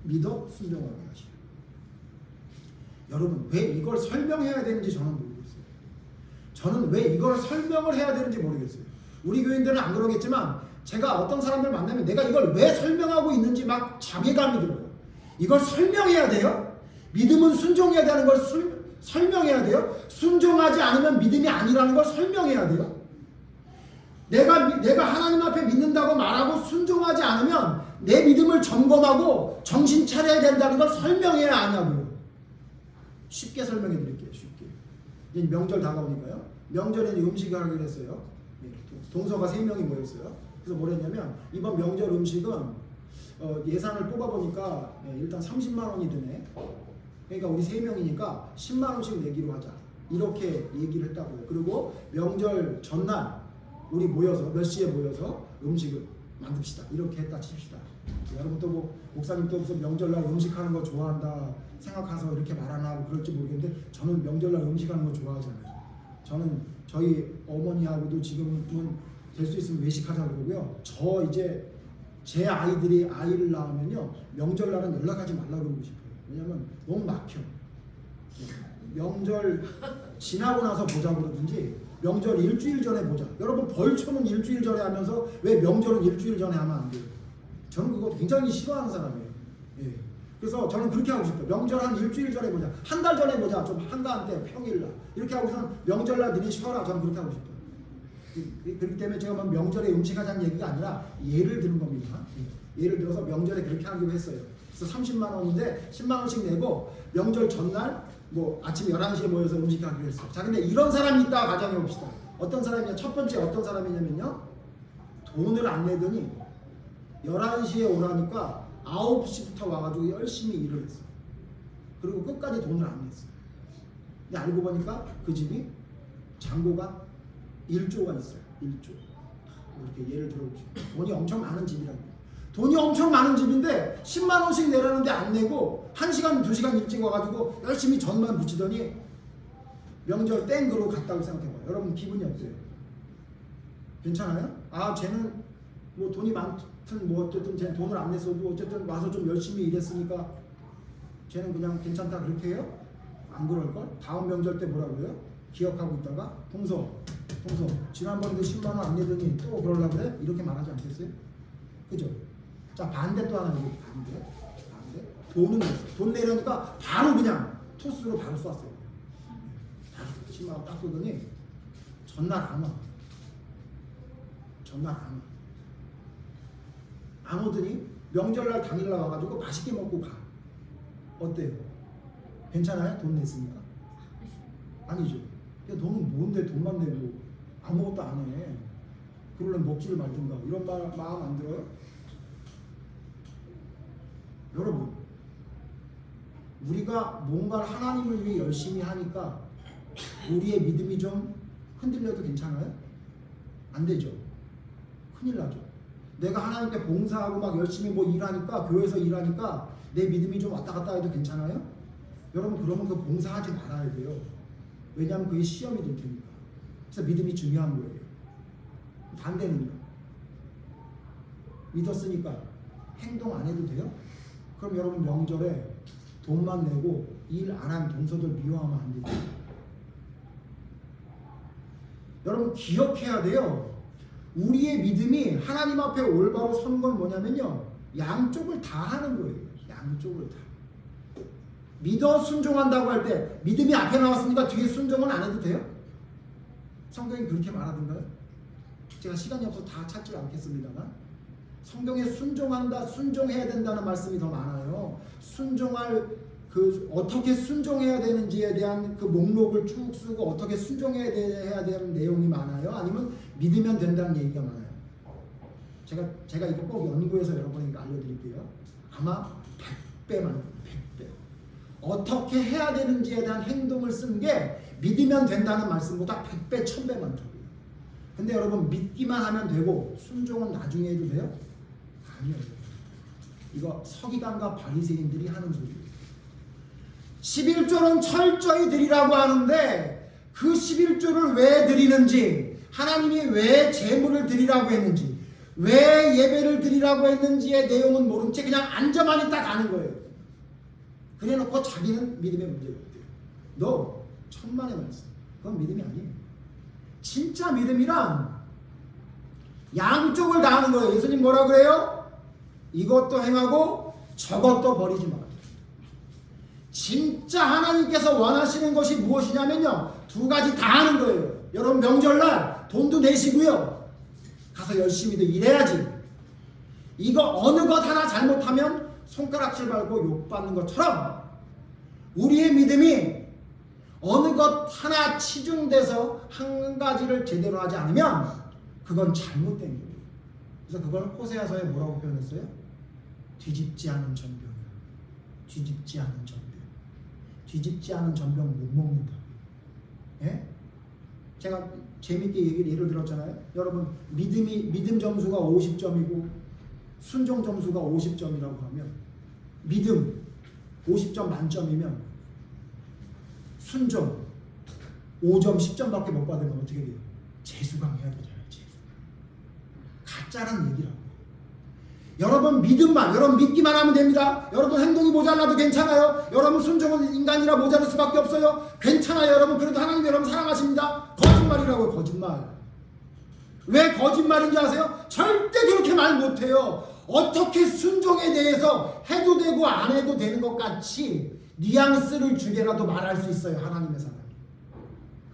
믿어 순종하게 하시려. 여러분 왜 이걸 설명해야 되는지 저는 모르겠어요. 저는 왜 이걸 설명을 해야 되는지 모르겠어요. 우리 교인들은 안 그러겠지만 제가 어떤 사람들 만나면 내가 이걸 왜 설명하고 있는지 막 자괴감이 들어요. 이걸 설명해야 돼요? 믿음은 순종해야 되는 걸 설명해야 돼요? 순종하지 않으면 믿음이 아니라는 걸 설명해야 돼요? 내가 하나님 앞에 믿는다고 말하고 순종하지 않으면 내 믿음을 점검하고 정신 차려야 된다는 걸 설명해야 하냐고요. 쉽게 설명해 드릴게요. 쉽게. 이제 명절 다가오니까요. 명절에는 음식을 하기로 했어요. 동서가 3명이 모였어요. 그래서 뭘 했냐면 이번 명절 음식은 예산을 뽑아보니까 일단 30만 원이 드네. 그러니까 우리 3명이니까 10만 원씩 내기로 하자. 이렇게 얘기를 했다고요. 그리고 명절 전날 우리 모여서 몇 시에 모여서 음식을 만듭시다. 이렇게 했다 칩시다. 여러분 또 뭐 목사님 또 무슨 명절날 음식하는 거 좋아한다 생각해서 이렇게 말하나 하고 그럴지 모르겠는데 저는 명절날 음식하는 거 좋아하잖아요. 저는 저희 어머니하고도 지금은 될 수 있으면 외식하자고 그러고요. 저 이제 제 아이들이 아이를 낳으면요 명절날은 연락하지 말라고 그러고 싶어요. 왜냐면 너무 막혀. 명절 지나고 나서 보자고 그러든지 명절 일주일 전에 보자. 여러분 벌초는 일주일 전에 하면서 왜 명절은 일주일 전에 하면 안 돼요? 저는 그거 굉장히 싫어하는 사람이에요. 그래서 저는 그렇게 하고 싶어요. 명절 한 일주일 전에 보자. 한 달 전에 보자. 좀 한가한데 평일날. 이렇게 하고선 명절날 니네 쉬어라. 저는 그렇게 하고 싶어요. 그렇기 때문에 제가 막 명절에 음식하자는 얘기가 아니라 예를 드는 겁니다. 예를 들어서 명절에 그렇게 하기로 했어요. 그래서 30만 원인데 10만 원씩 내고 명절 전날 뭐 아침 11시에 모여서 음식하기로 했어요. 자, 근데 이런 사람이 있다 가정해 봅시다. 어떤 사람이냐? 첫 번째 어떤 사람이냐면요. 돈을 안 내더니 11시에 오라니까 9시부터 와가지고 열심히 일을 했어요. 그리고 끝까지 돈을 안 냈어요. 근데 알고 보니까 그 집이 잔고가 1조가 있어요. 1조. 이렇게 예를 들어보시죠. 돈이 엄청 많은 집이라고. 돈이 엄청 많은 집인데 10만 원씩 내라는데 안 내고 1시간, 2시간 일찍 와가지고 열심히 전만 붙이더니 명절 땡그로 갔다고 생각해봐요. 여러분 기분이 어때요? 괜찮아요? 아 쟤는 뭐 돈이 많든 뭐 어쨌든 쟤는 돈을 안 냈어도 어쨌든 와서 좀 열심히 일했으니까 쟤는 그냥 괜찮다 그렇게 해요? 안 그럴걸? 다음 명절 때 뭐라고 해요? 기억하고 있다가 동서 지난번에도 10만 원 안 내더니 또 그러려고 그래? 이렇게 말하지 않겠어요? 그죠? 자 반대 또 하나 얘기. 반대 돈은 냈어. 돈 내려니까 바로 그냥 토스로 바로 쐈어요. 10만 원 딱 쏘더니 전날 안 와. 안 오더니 명절날 당일날 와가지고 맛있게 먹고 가. 어때요? 괜찮아요? 돈 냈으니까? 아니죠. 너는 뭔데 돈만 내고 아무것도 안 해. 그러려면 먹지를 말든가. 이런 마음 안 들어요? 여러분 우리가 뭔가를 하나님을 위해 열심히 하니까 우리의 믿음이 좀 흔들려도 괜찮아요? 안 되죠. 큰일 나죠. 내가 하나님께 봉사하고 막 열심히 뭐 일하니까 교회에서 일하니까 내 믿음이 좀 왔다 갔다 해도 괜찮아요? 여러분 그러면 그 봉사하지 말아야 돼요. 왜냐하면 그게 시험이 될 테니까. 그래서 믿음이 중요한 거예요. 반대는요. 믿었으니까 행동 안 해도 돼요? 그럼 여러분 명절에 돈만 내고 일 안 한 동서들 미워하면 안 돼요. 여러분 기억해야 돼요. 우리의 믿음이 하나님 앞에 올바로 서는 건 뭐냐면요, 양쪽을 다 하는 거예요. 양쪽을 다. 믿어 순종한다고 할 때 믿음이 앞에 나왔으니까 뒤에 순종은 안 해도 돼요? 성경이 그렇게 말하던가요? 제가 시간이 없어서 다 찾지 않겠습니다만 성경에 순종한다, 순종해야 된다는 말씀이 더 많아요. 순종할 어떻게 순종해야 되는지에 대한 그 목록을 쭉 쓰고 어떻게 순종해야 되는 내용이 많아요. 아니면 믿으면 된다는 얘기가 많아요. 제가 이거 꼭 연구해서 여러분에게 알려드릴게요. 아마 100배 많아요. 100배. 어떻게 해야 되는지에 대한 행동을 쓴 게 믿으면 된다는 말씀보다 100배, 1000배 많다고요. 근데 여러분 믿기만 하면 되고 순종은 나중에 해도 돼요? 아니요. 이거 서기관과 바리새인들이 하는 소리예요. 11조는 철저히 드리라고 하는데 그 11조를 왜 드리는지, 하나님이 왜 제물을 드리라고 했는지, 왜 예배를 드리라고 했는지의 내용은 모른 채 그냥 앉아만 있다 가는 거예요. 그래놓고 자기는 믿음의 문제가 없대요. 너 천만의 말씀, 그건 믿음이 아니에요. 진짜 믿음이란 양쪽을 다 하는 거예요. 예수님 뭐라 그래요? 이것도 행하고 저것도 버리지 마라. 진짜 하나님께서 원하시는 것이 무엇이냐면요, 두 가지 다 하는 거예요. 여러분 명절날 돈도 내시고요, 가서 열심히도 일해야지. 이거 어느 것 하나 잘못하면 손가락질 밟고 욕받는 것처럼 우리의 믿음이 어느 것 하나 치중돼서 한 가지를 제대로 하지 않으면 그건 잘못된 거예요. 그래서 그걸 호세아서에 뭐라고 표현했어요? 뒤집지 않은 전병이야. 뒤집지 않은 전병. 뒤집지 않은 전병 못 먹는다. 예? 제가 재밌게 예를 들었잖아요. 여러분 믿음 점수가 50점이고 순종 점수가 50점이라고 하면, 믿음 50점 만점이면 순종 5점 10점밖에 못 받으면 어떻게 돼요? 재수강해야 되잖아요. 가짜란 얘기라고. 여러분 믿음만, 여러분 믿기만 하면 됩니다. 여러분 행동이 모자라도 괜찮아요. 여러분 순종은 인간이라 모자랄 수밖에 없어요. 괜찮아요. 여러분 그래도 하나님 여러분 사랑하십니다. 거짓말이라고요. 거짓말. 왜 거짓말인지 아세요? 절대 그렇게 말 못해요. 어떻게 순종에 대해서 해도 되고 안 해도 되는 것 같이 뉘앙스를 주게라도 말할 수 있어요. 하나님의 사람.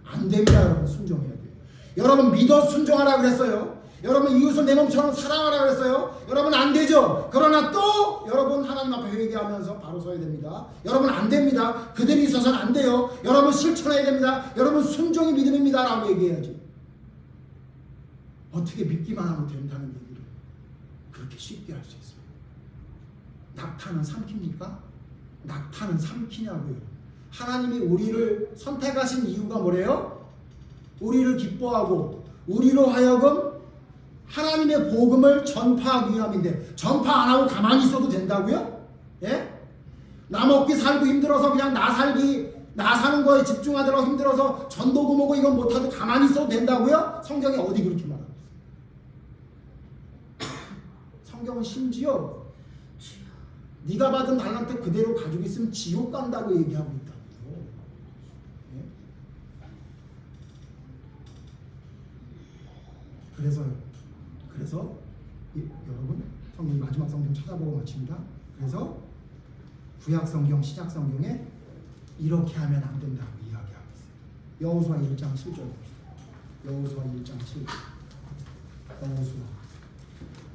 안 됩니다. 여러분 순종해야 돼요. 여러분 믿어 순종하라 그랬어요. 여러분 이웃을 내 몸처럼 사랑하라 그랬어요. 여러분 안 되죠. 그러나 또 여러분 하나님 앞에 회개하면서 바로 서야 됩니다. 여러분 안 됩니다. 그대로 있어서는 안 돼요. 여러분 실천해야 됩니다. 여러분 순종이 믿음입니다 라고 얘기해야지. 어떻게 믿기만 하면 된다는 얘기를 그렇게 쉽게 할 수 있어요. 낙타는 삼킵니까? 낙타는 삼키냐고요. 하나님이 우리를 선택하신 이유가 뭐래요? 우리를 기뻐하고 우리로 하여금 하나님의 복음을 전파하기 위함인데, 전파 안 하고 가만히 있어도 된다고요? 예? 나 먹기 살고 힘들어서 그냥 나 사는 거에 집중하느라 힘들어서 전도고 뭐고 이건 못하고 가만히 있어도 된다고요? 성경에 어디 그렇게 말하고 있어요? 성경은 심지어 네가 받은 달란트 그대로 가지고 있으면 지옥 간다고 얘기하고 있다고요. 예? 그래서 여러분 성경 마지막 성경 찾아보고 마칩니다. 그래서 구약 성경, 신약 성경에 이렇게 하면 안 된다고 이야기하고 있어요. 여호수아 1장 7절 여호수아 1장 7절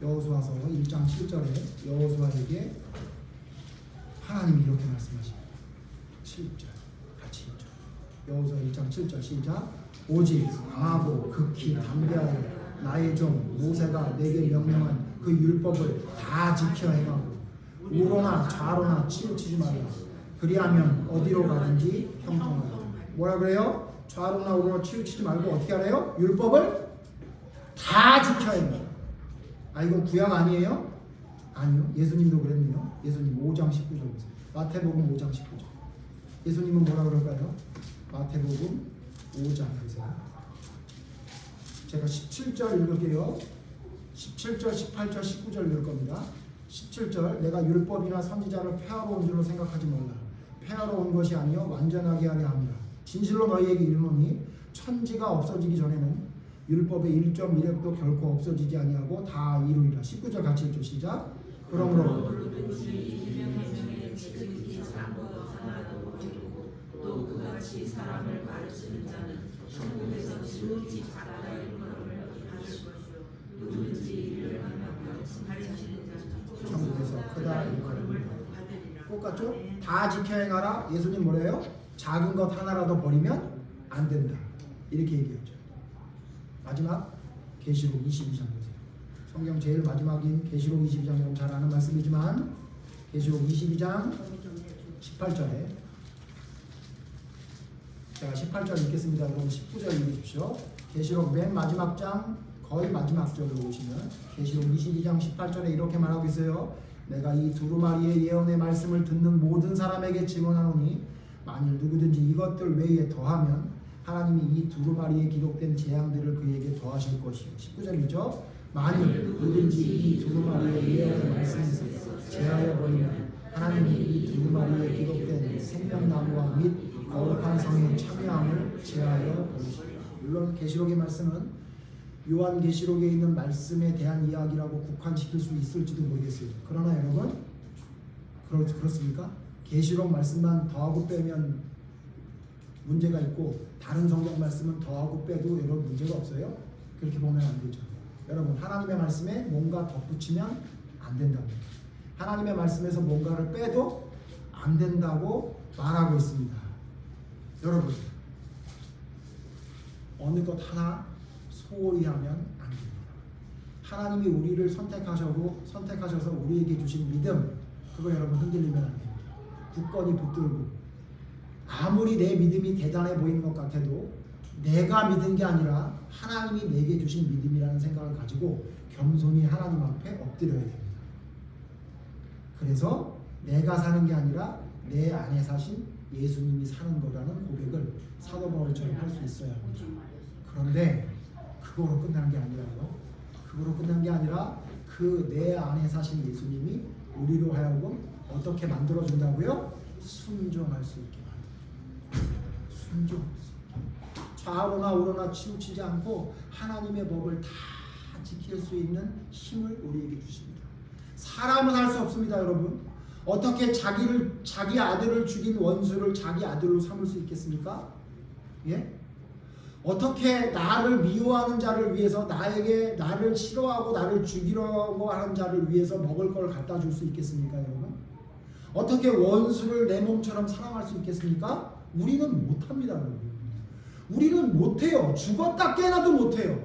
여호수아서 1장 7절에 여호수아에게 하나님이 이렇게 말씀하십니다. 7절 같이 읽죠. 여호수아 1장 7절 시작. 오직 강하고 극히 담대하여 나의 종 모세가 내게 명령한 그 율법을 다 지켜 행하고 우로나 좌로나 치우치지 말라. 그리하면 어디로 가든지 형통하리라. 뭐라 그래요? 좌로나 우로나 치우치지 말고 어떻게 하래요? 율법을 다 지켜 행하라. 아 이건 구약 아니에요? 아니요. 예수님도 그랬네요. 예수님 5장 19절 보세요. 마태복음 5장 19절. 예수님은 뭐라 그럴까요? 마태복음 5장 보세요. 제가 17절 읽을게요. 17절, 18절, 19절 읽을 겁니다. 17절 내가 율법이나 선지자를 폐하러 온 줄로 생각하지 말라. 폐하러 온 것이 아니요 완전하게 하려 함이라. 진실로 너희에게 이르노니 천지가 없어지기 전에는 율법의 1.1획도 결코 없어지지 아니하고 다 이루리라. 19절 같이 읽죠. 시작. 그러므로 누구든지 이 명령에 지키지 않고 하나도 버리고 또 그같이 사람을 가르치는 자는 천국에서 지극히 작다 일컬음을 받을 것이요 누구든지 이를 하며 가르치는 자는 천국에서 크다 일컬음을 받으리라. 똑같죠? 다 지켜 행하라. 예수님 뭐래요? 작은 것 하나라도 버리면 안 된다. 이렇게 얘기했죠. 마지막 계시록 22장 보세요. 성경 제일 마지막인 계시록 22장 여러분 잘 아는 말씀이지만 계시록 22장 18절에 제가 18절 읽겠습니다. 여러분 19절 읽으십시오. 계시록 맨 마지막 장 거의 마지막 절로 보시면 계시록 22장 18절에 이렇게 말하고 있어요. 내가 이 두루마리의 예언의 말씀을 듣는 모든 사람에게 증언하노니 만일 누구든지 이것들 외에 더하면 하나님이 이 두루마리에 기록된 재앙들을 그에게 더하실 것이요. 19절이죠. 만일 누구든지 이 두루마리의 예언의 말씀에서 제하여 버리면 하나님이 이 두루마리에 기록된 생명나무와 및 거룩한 성에 참여함을 제하여 버리시리라. 물론 계시록의 말씀은 요한계시록에 있는 말씀에 대한 이야기라고 국한시킬 수 있을지도 모르겠어요. 그러나 여러분 그렇습니까? 계시록 말씀만 더하고 빼면 문제가 있고 다른 성경 말씀은 더하고 빼도 여러분 문제가 없어요? 그렇게 보면 안 되죠. 여러분 하나님의 말씀에 뭔가 덧붙이면 안 된답니다. 하나님의 말씀에서 뭔가를 빼도 안 된다고 말하고 있습니다. 여러분 어느 것 하나 소홀히 하면 안 됩니다. 하나님이 우리를 선택하셔서 우리에게 주신 믿음 그거 여러분 흔들리면 안 됩니다. 굳건히 붙들고 아무리 내 믿음이 대단해 보이는 것 같아도 내가 믿은 게 아니라 하나님이 내게 주신 믿음이라는 생각을 가지고 겸손히 하나님 앞에 엎드려야 됩니다. 그래서 내가 사는 게 아니라 내 안에 사신 예수님이 사는 거라는 고백을 사도 바울처럼 할 수 있어야 합니다. 그런데 그거로 끝난 게 아니라요. 그거로 끝난 게 아니라 그 내 안에 사신 예수님이 우리로 하여금 어떻게 만들어준다고요? 순종할 수 있게 만들어줍니다. 순종할 수 있게. 좌로나 우로나 치우치지 않고 하나님의 법을 다 지킬 수 있는 힘을 우리에게 주십니다. 사람은 할 수 없습니다, 여러분. 어떻게 자기 아들을 죽인 원수를 자기 아들로 삼을 수 있겠습니까? 예? 어떻게 나를 미워하는 자를 위해서 나를 싫어하고 나를 죽이려고 하는 자를 위해서 먹을 걸 갖다 줄 수 있겠습니까, 여러분? 어떻게 원수를 내 몸처럼 사랑할 수 있겠습니까? 우리는 못합니다, 여러분. 우리는 못해요. 죽었다 깨나도 못해요.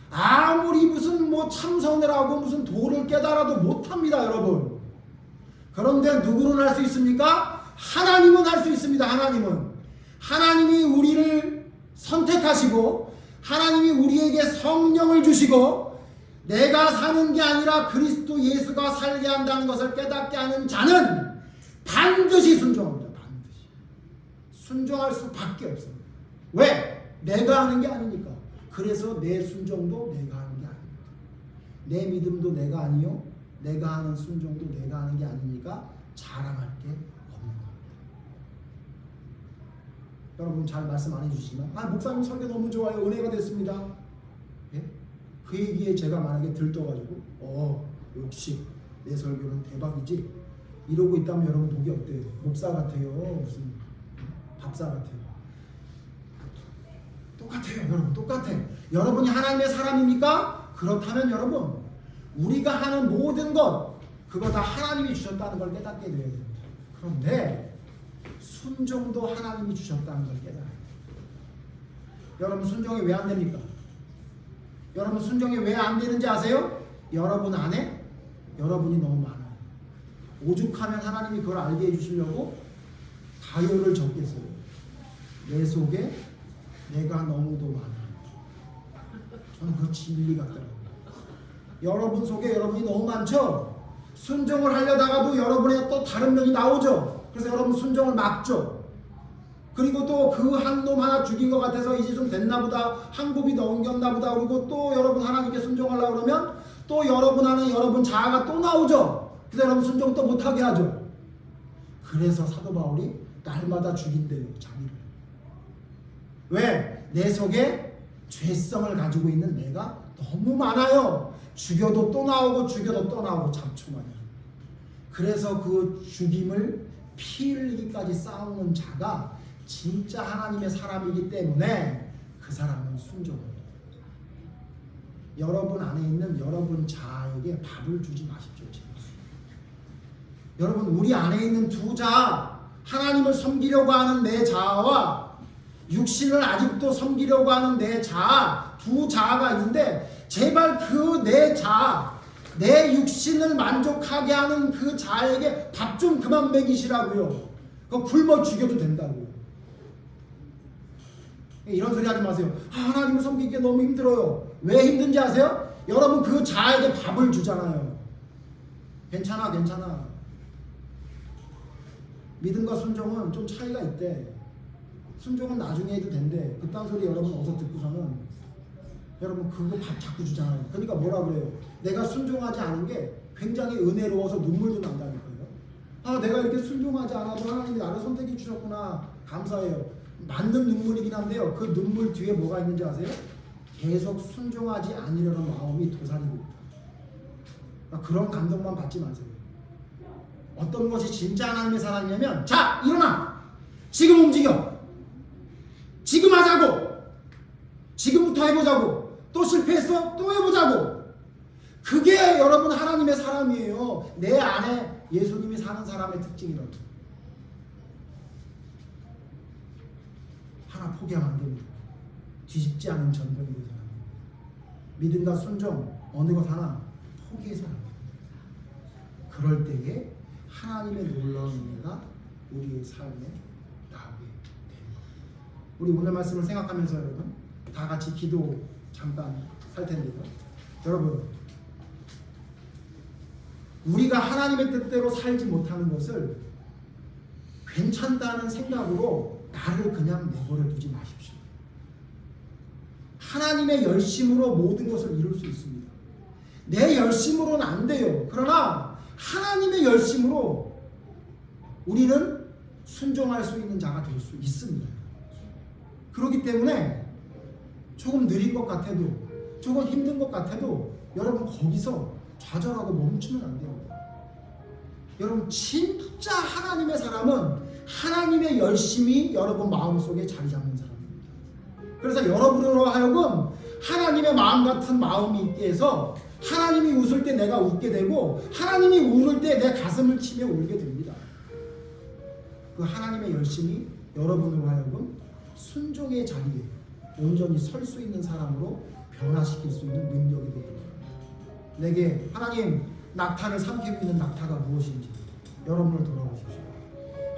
아무리 무슨 참선을 하고 무슨 도를 깨달아도 못합니다, 여러분. 그런데 누구는 할 수 있습니까? 하나님은 할 수 있습니다. 하나님이 우리를 선택하시고 하나님이 우리에게 성령을 주시고 내가 사는 게 아니라 그리스도 예수가 살게 한다는 것을 깨닫게 하는 자는 반드시 순종합니다. 반드시 순종할 수밖에 없습니다. 왜? 내가 하는 게 아니니까. 그래서 내 순종도 내가 하는 게 아닙니다. 내 믿음도 내가 아니요 내가 하는 순종도 내가 하는 게 아니니까 자랑할 게 없는 겁니다. 여러분 잘 말씀 안 해주시지만 목사님 설교 너무 좋아요. 은혜가 됐습니다. 예? 그 얘기에 제가 만약에 들떠가지고 역시 내 설교는 대박이지 이러고 있다면 여러분 보기 어때요? 목사 같아요? 무슨 밥사 같아요? 똑같아요. 여러분 똑같아. 여러분이 하나님의 사람입니까? 그렇다면 여러분 우리가 하는 모든 것 그거 다 하나님이 주셨다는 걸 깨닫게 되어야 됩니다. 그런데 순종도 하나님이 주셨다는 걸 깨달아야 돼요. 여러분 순종이 왜 안 됩니까? 여러분 순종이 왜 안 되는지 아세요? 여러분 안에 여러분이 너무 많아요. 오죽하면 하나님이 그걸 알게 해주시려고 가요를 적겠어요. 내 속에 내가 너무도 많아요. 저는 그 진리 같더라고요. 여러분 속에 여러분이 너무 많죠? 순종을 하려다가도 여러분의 또 다른 면이 나오죠? 그래서 여러분 순종을 막죠. 그리고 또 그 한 놈 하나 죽인 것 같아서 이제 좀 됐나 보다 한 곱이 넘겼나 보다 그러고 또 여러분 하나님께 순종하려고 그러면 또 여러분 안에 여러분 자아가 또 나오죠. 그래서 여러분 순종 또 못하게 하죠. 그래서 사도 바울이 날마다 죽인대요. 자기를. 왜? 내 속에 죄성을 가지고 있는 내가 너무 많아요. 죽여도 또 나오고 죽여도 또 나오고 잡초마냥. 그래서 그 죽임을 피 흘리기까지 싸우는 자가 진짜 하나님의 사람이기 때문에 그 사람은 순종합니다. 여러분 안에 있는 여러분 자아에게 밥을 주지 마십시오. 제발. 여러분 우리 안에 있는 두 자아, 하나님을 섬기려고 하는 내 자아와 육신을 아직도 섬기려고 하는 내 자아, 두 자아가 있는데 제발 그 내 자아, 내 육신을 만족하게 하는 그 자에게 밥 좀 그만 먹이시라고요. 그거 굶어 죽여도 된다고요. 이런 소리 하지 마세요. 하나님을 섬기기 너무 힘들어요. 왜 힘든지 아세요? 여러분 그 자에게 밥을 주잖아요. 괜찮아. 믿음과 순종은 좀 차이가 있대. 순종은 나중에 해도 된대. 그딴 소리 여러분 어서 듣고서는 여러분 그거 밥 자꾸 주잖아요. 그러니까 뭐라 그래요? 내가 순종하지 않은 게 굉장히 은혜로워서 눈물도 난다니까요. 내가 이렇게 순종하지 않아도 하나님이 나를 선택해 주셨구나. 감사해요. 맞는 눈물이긴 한데요. 그 눈물 뒤에 뭐가 있는지 아세요? 계속 순종하지 않으려는 마음이 도사리고 있다. 그러니까 그런 감동만 받지 마세요. 어떤 것이 진짜 하나님의 사랑이냐면 자 일어나! 지금 움직여! 지금 하자고! 지금부터 해보자고! 또 실패했어? 또 해보자고! 그게 여러분 하나님의 사람이에요. 내 안에 예수님이 사는 사람의 특징이라고. 하나 포기하면 안 됩니다. 뒤집지 않은 전병이 되잖아요. 믿음과 순종 어느 것 하나 포기해서는 안 됩니다. 그럴 때에 하나님의 놀라운 은혜가 우리의 삶에 나오게 됩니다. 우리 오늘 말씀을 생각하면서 여러분 다 같이 기도 잠깐 할 텐데요. 여러분 우리가 하나님의 뜻대로 살지 못하는 것을 괜찮다는 생각으로 나를 그냥 내버려 두지 마십시오. 하나님의 열심으로 모든 것을 이룰 수 있습니다. 내 열심으로는 안 돼요. 그러나 하나님의 열심으로 우리는 순종할 수 있는 자가 될 수 있습니다. 그렇기 때문에 조금 느린 것 같아도 조금 힘든 것 같아도 여러분 거기서 좌절하고 멈추면 안 돼요. 여러분 진짜 하나님의 사람은 하나님의 열심이 여러분 마음속에 자리 잡는 사람입니다. 그래서 여러분으로 하여금 하나님의 마음 같은 마음이 있게 해서 하나님이 웃을 때 내가 웃게 되고 하나님이 울을 때 내 가슴을 치며 울게 됩니다. 그 하나님의 열심이 여러분으로 하여금 순종의 자리에 온전히 설 수 있는 사람으로 변화시킬 수 있는 능력이 됩니다. 내게 하나님 낙타를 삼키고 있는 낙타가 무엇인지 여러분을 돌아보십시오.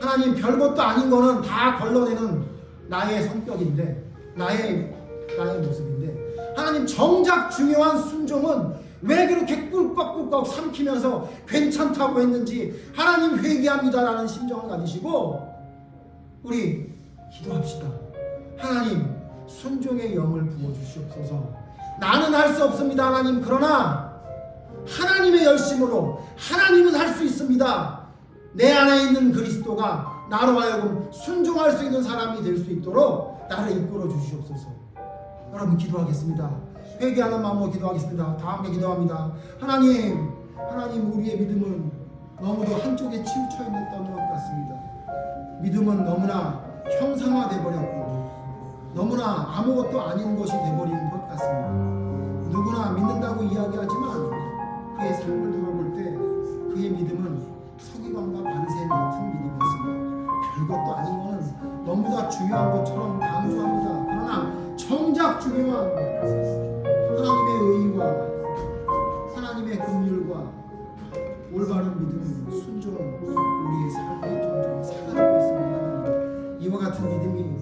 하나님 별것도 아닌 거는 다 걸러내는 나의 성격인데 나의 모습인데 하나님 정작 중요한 순종은 왜 그렇게 꿀꺽꿀꺽 삼키면서 괜찮다고 했는지 하나님 회개합니다라는 심정을 가지시고 우리 기도합시다. 하나님 순종의 영을 부어주시옵소서. 나는 할 수 없습니다 하나님. 그러나 하나님의 열심으로 하나님은 할 수 있습니다. 내 안에 있는 그리스도가 나로 하여금 순종할 수 있는 사람이 될 수 있도록 나를 이끌어 주시옵소서. 여러분 기도하겠습니다. 회개하는 마음으로 기도하겠습니다. 다 함께 기도합니다. 하나님 우리의 믿음은 너무도 한쪽에 치우쳐 있는 것 같습니다. 믿음은 너무나 형상화돼 버렸고 너무나 아무것도 아닌 것이 돼버리는 것 같습니다. 누구나 믿는다고 이야기하지만 그의 삶을 돌아볼 때 그의 믿음은 서기관과 바리새인 같은 믿음이었습니다. 별것도 아닌 것은 너무나 중요한 것처럼 강조합니다. 그러나 정작 중요한 하나님의 의의와 하나님의 긍휼과 올바른 믿음, 순종은 우리의 삶에 점점 사라지고 있습니다. 이와 같은 믿음이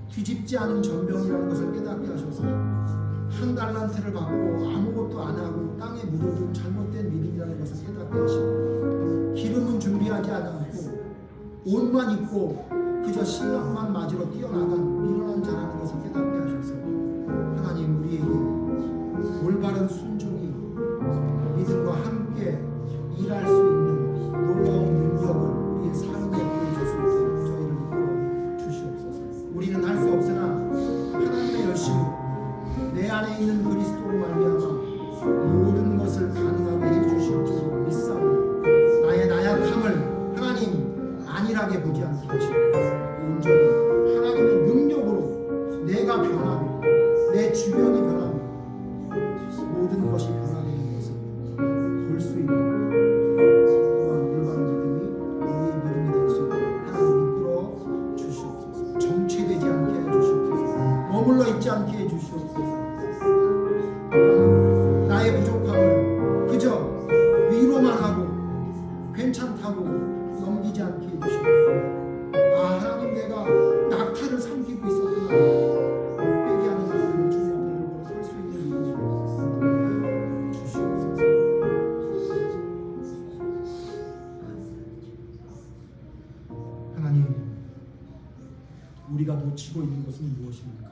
뒤집지 않은 전병이라는 것을 깨닫게 하셔서 한 달란트를 받고 아무것도 안 하고 땅에 묻어둔 잘못된 믿음이라는 것을 깨닫게 하시고 기름은 준비하지 않고 옷만 입고 그저 신랑만 맞으러 뛰어나간 미련한 자라는 것을 깨닫게 하셔서 하나님 우리에게 올바른 순종이 믿음과 함께 일할 수 있는 놀라운 능력을 우리의 삶에 보여줄 수 있도록 저희를 이끌어 주시옵소서. 우리는 할 수 없으나 하나님의 열심으로 우리가 쥐고 있는 것은 무엇입니까?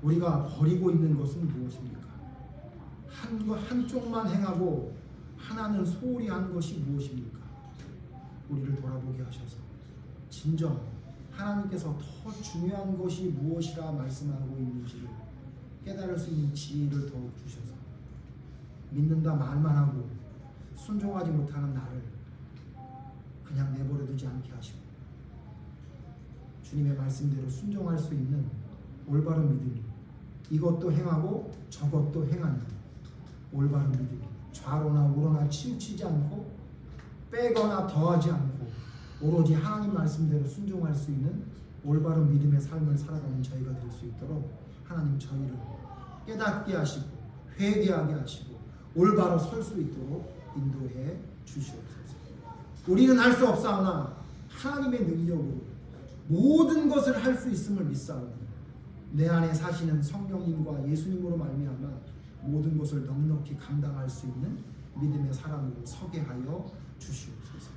우리가 버리고 있는 것은 무엇입니까? 한쪽만 행하고 하나는 소홀히 한 것이 무엇입니까? 우리를 돌아보게 하셔서 진정 하나님께서 더 중요한 것이 무엇이라 말씀하고 있는지를 깨달을 수 있는 지혜를 더욱 주셔서 믿는다 말만 하고 순종하지 못하는 나를 그냥 내버려두지 않게 하시고 주님의 말씀대로 순종할 수 있는 올바른 믿음이 이것도 행하고 저것도 행하는 올바른 믿음이 좌로나 우로나 치우치지 않고 빼거나 더하지 않고 오로지 하나님 말씀대로 순종할 수 있는 올바른 믿음의 삶을 살아가는 저희가 될 수 있도록 하나님 저희를 깨닫게 하시고 회개하게 하시고 올바로 설 수 있도록 인도해 주시옵소서. 우리는 할 수 없사오나 하나님의 능력으로 모든 것을 할 수 있음을 믿사오니 내 안에 사시는 성령님과 예수님으로 말미암아 모든 것을 넉넉히 감당할 수 있는 믿음의 사람으로 서게 하여 주시옵소서.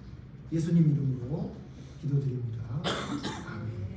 예수님 이름으로 기도드립니다. 아멘.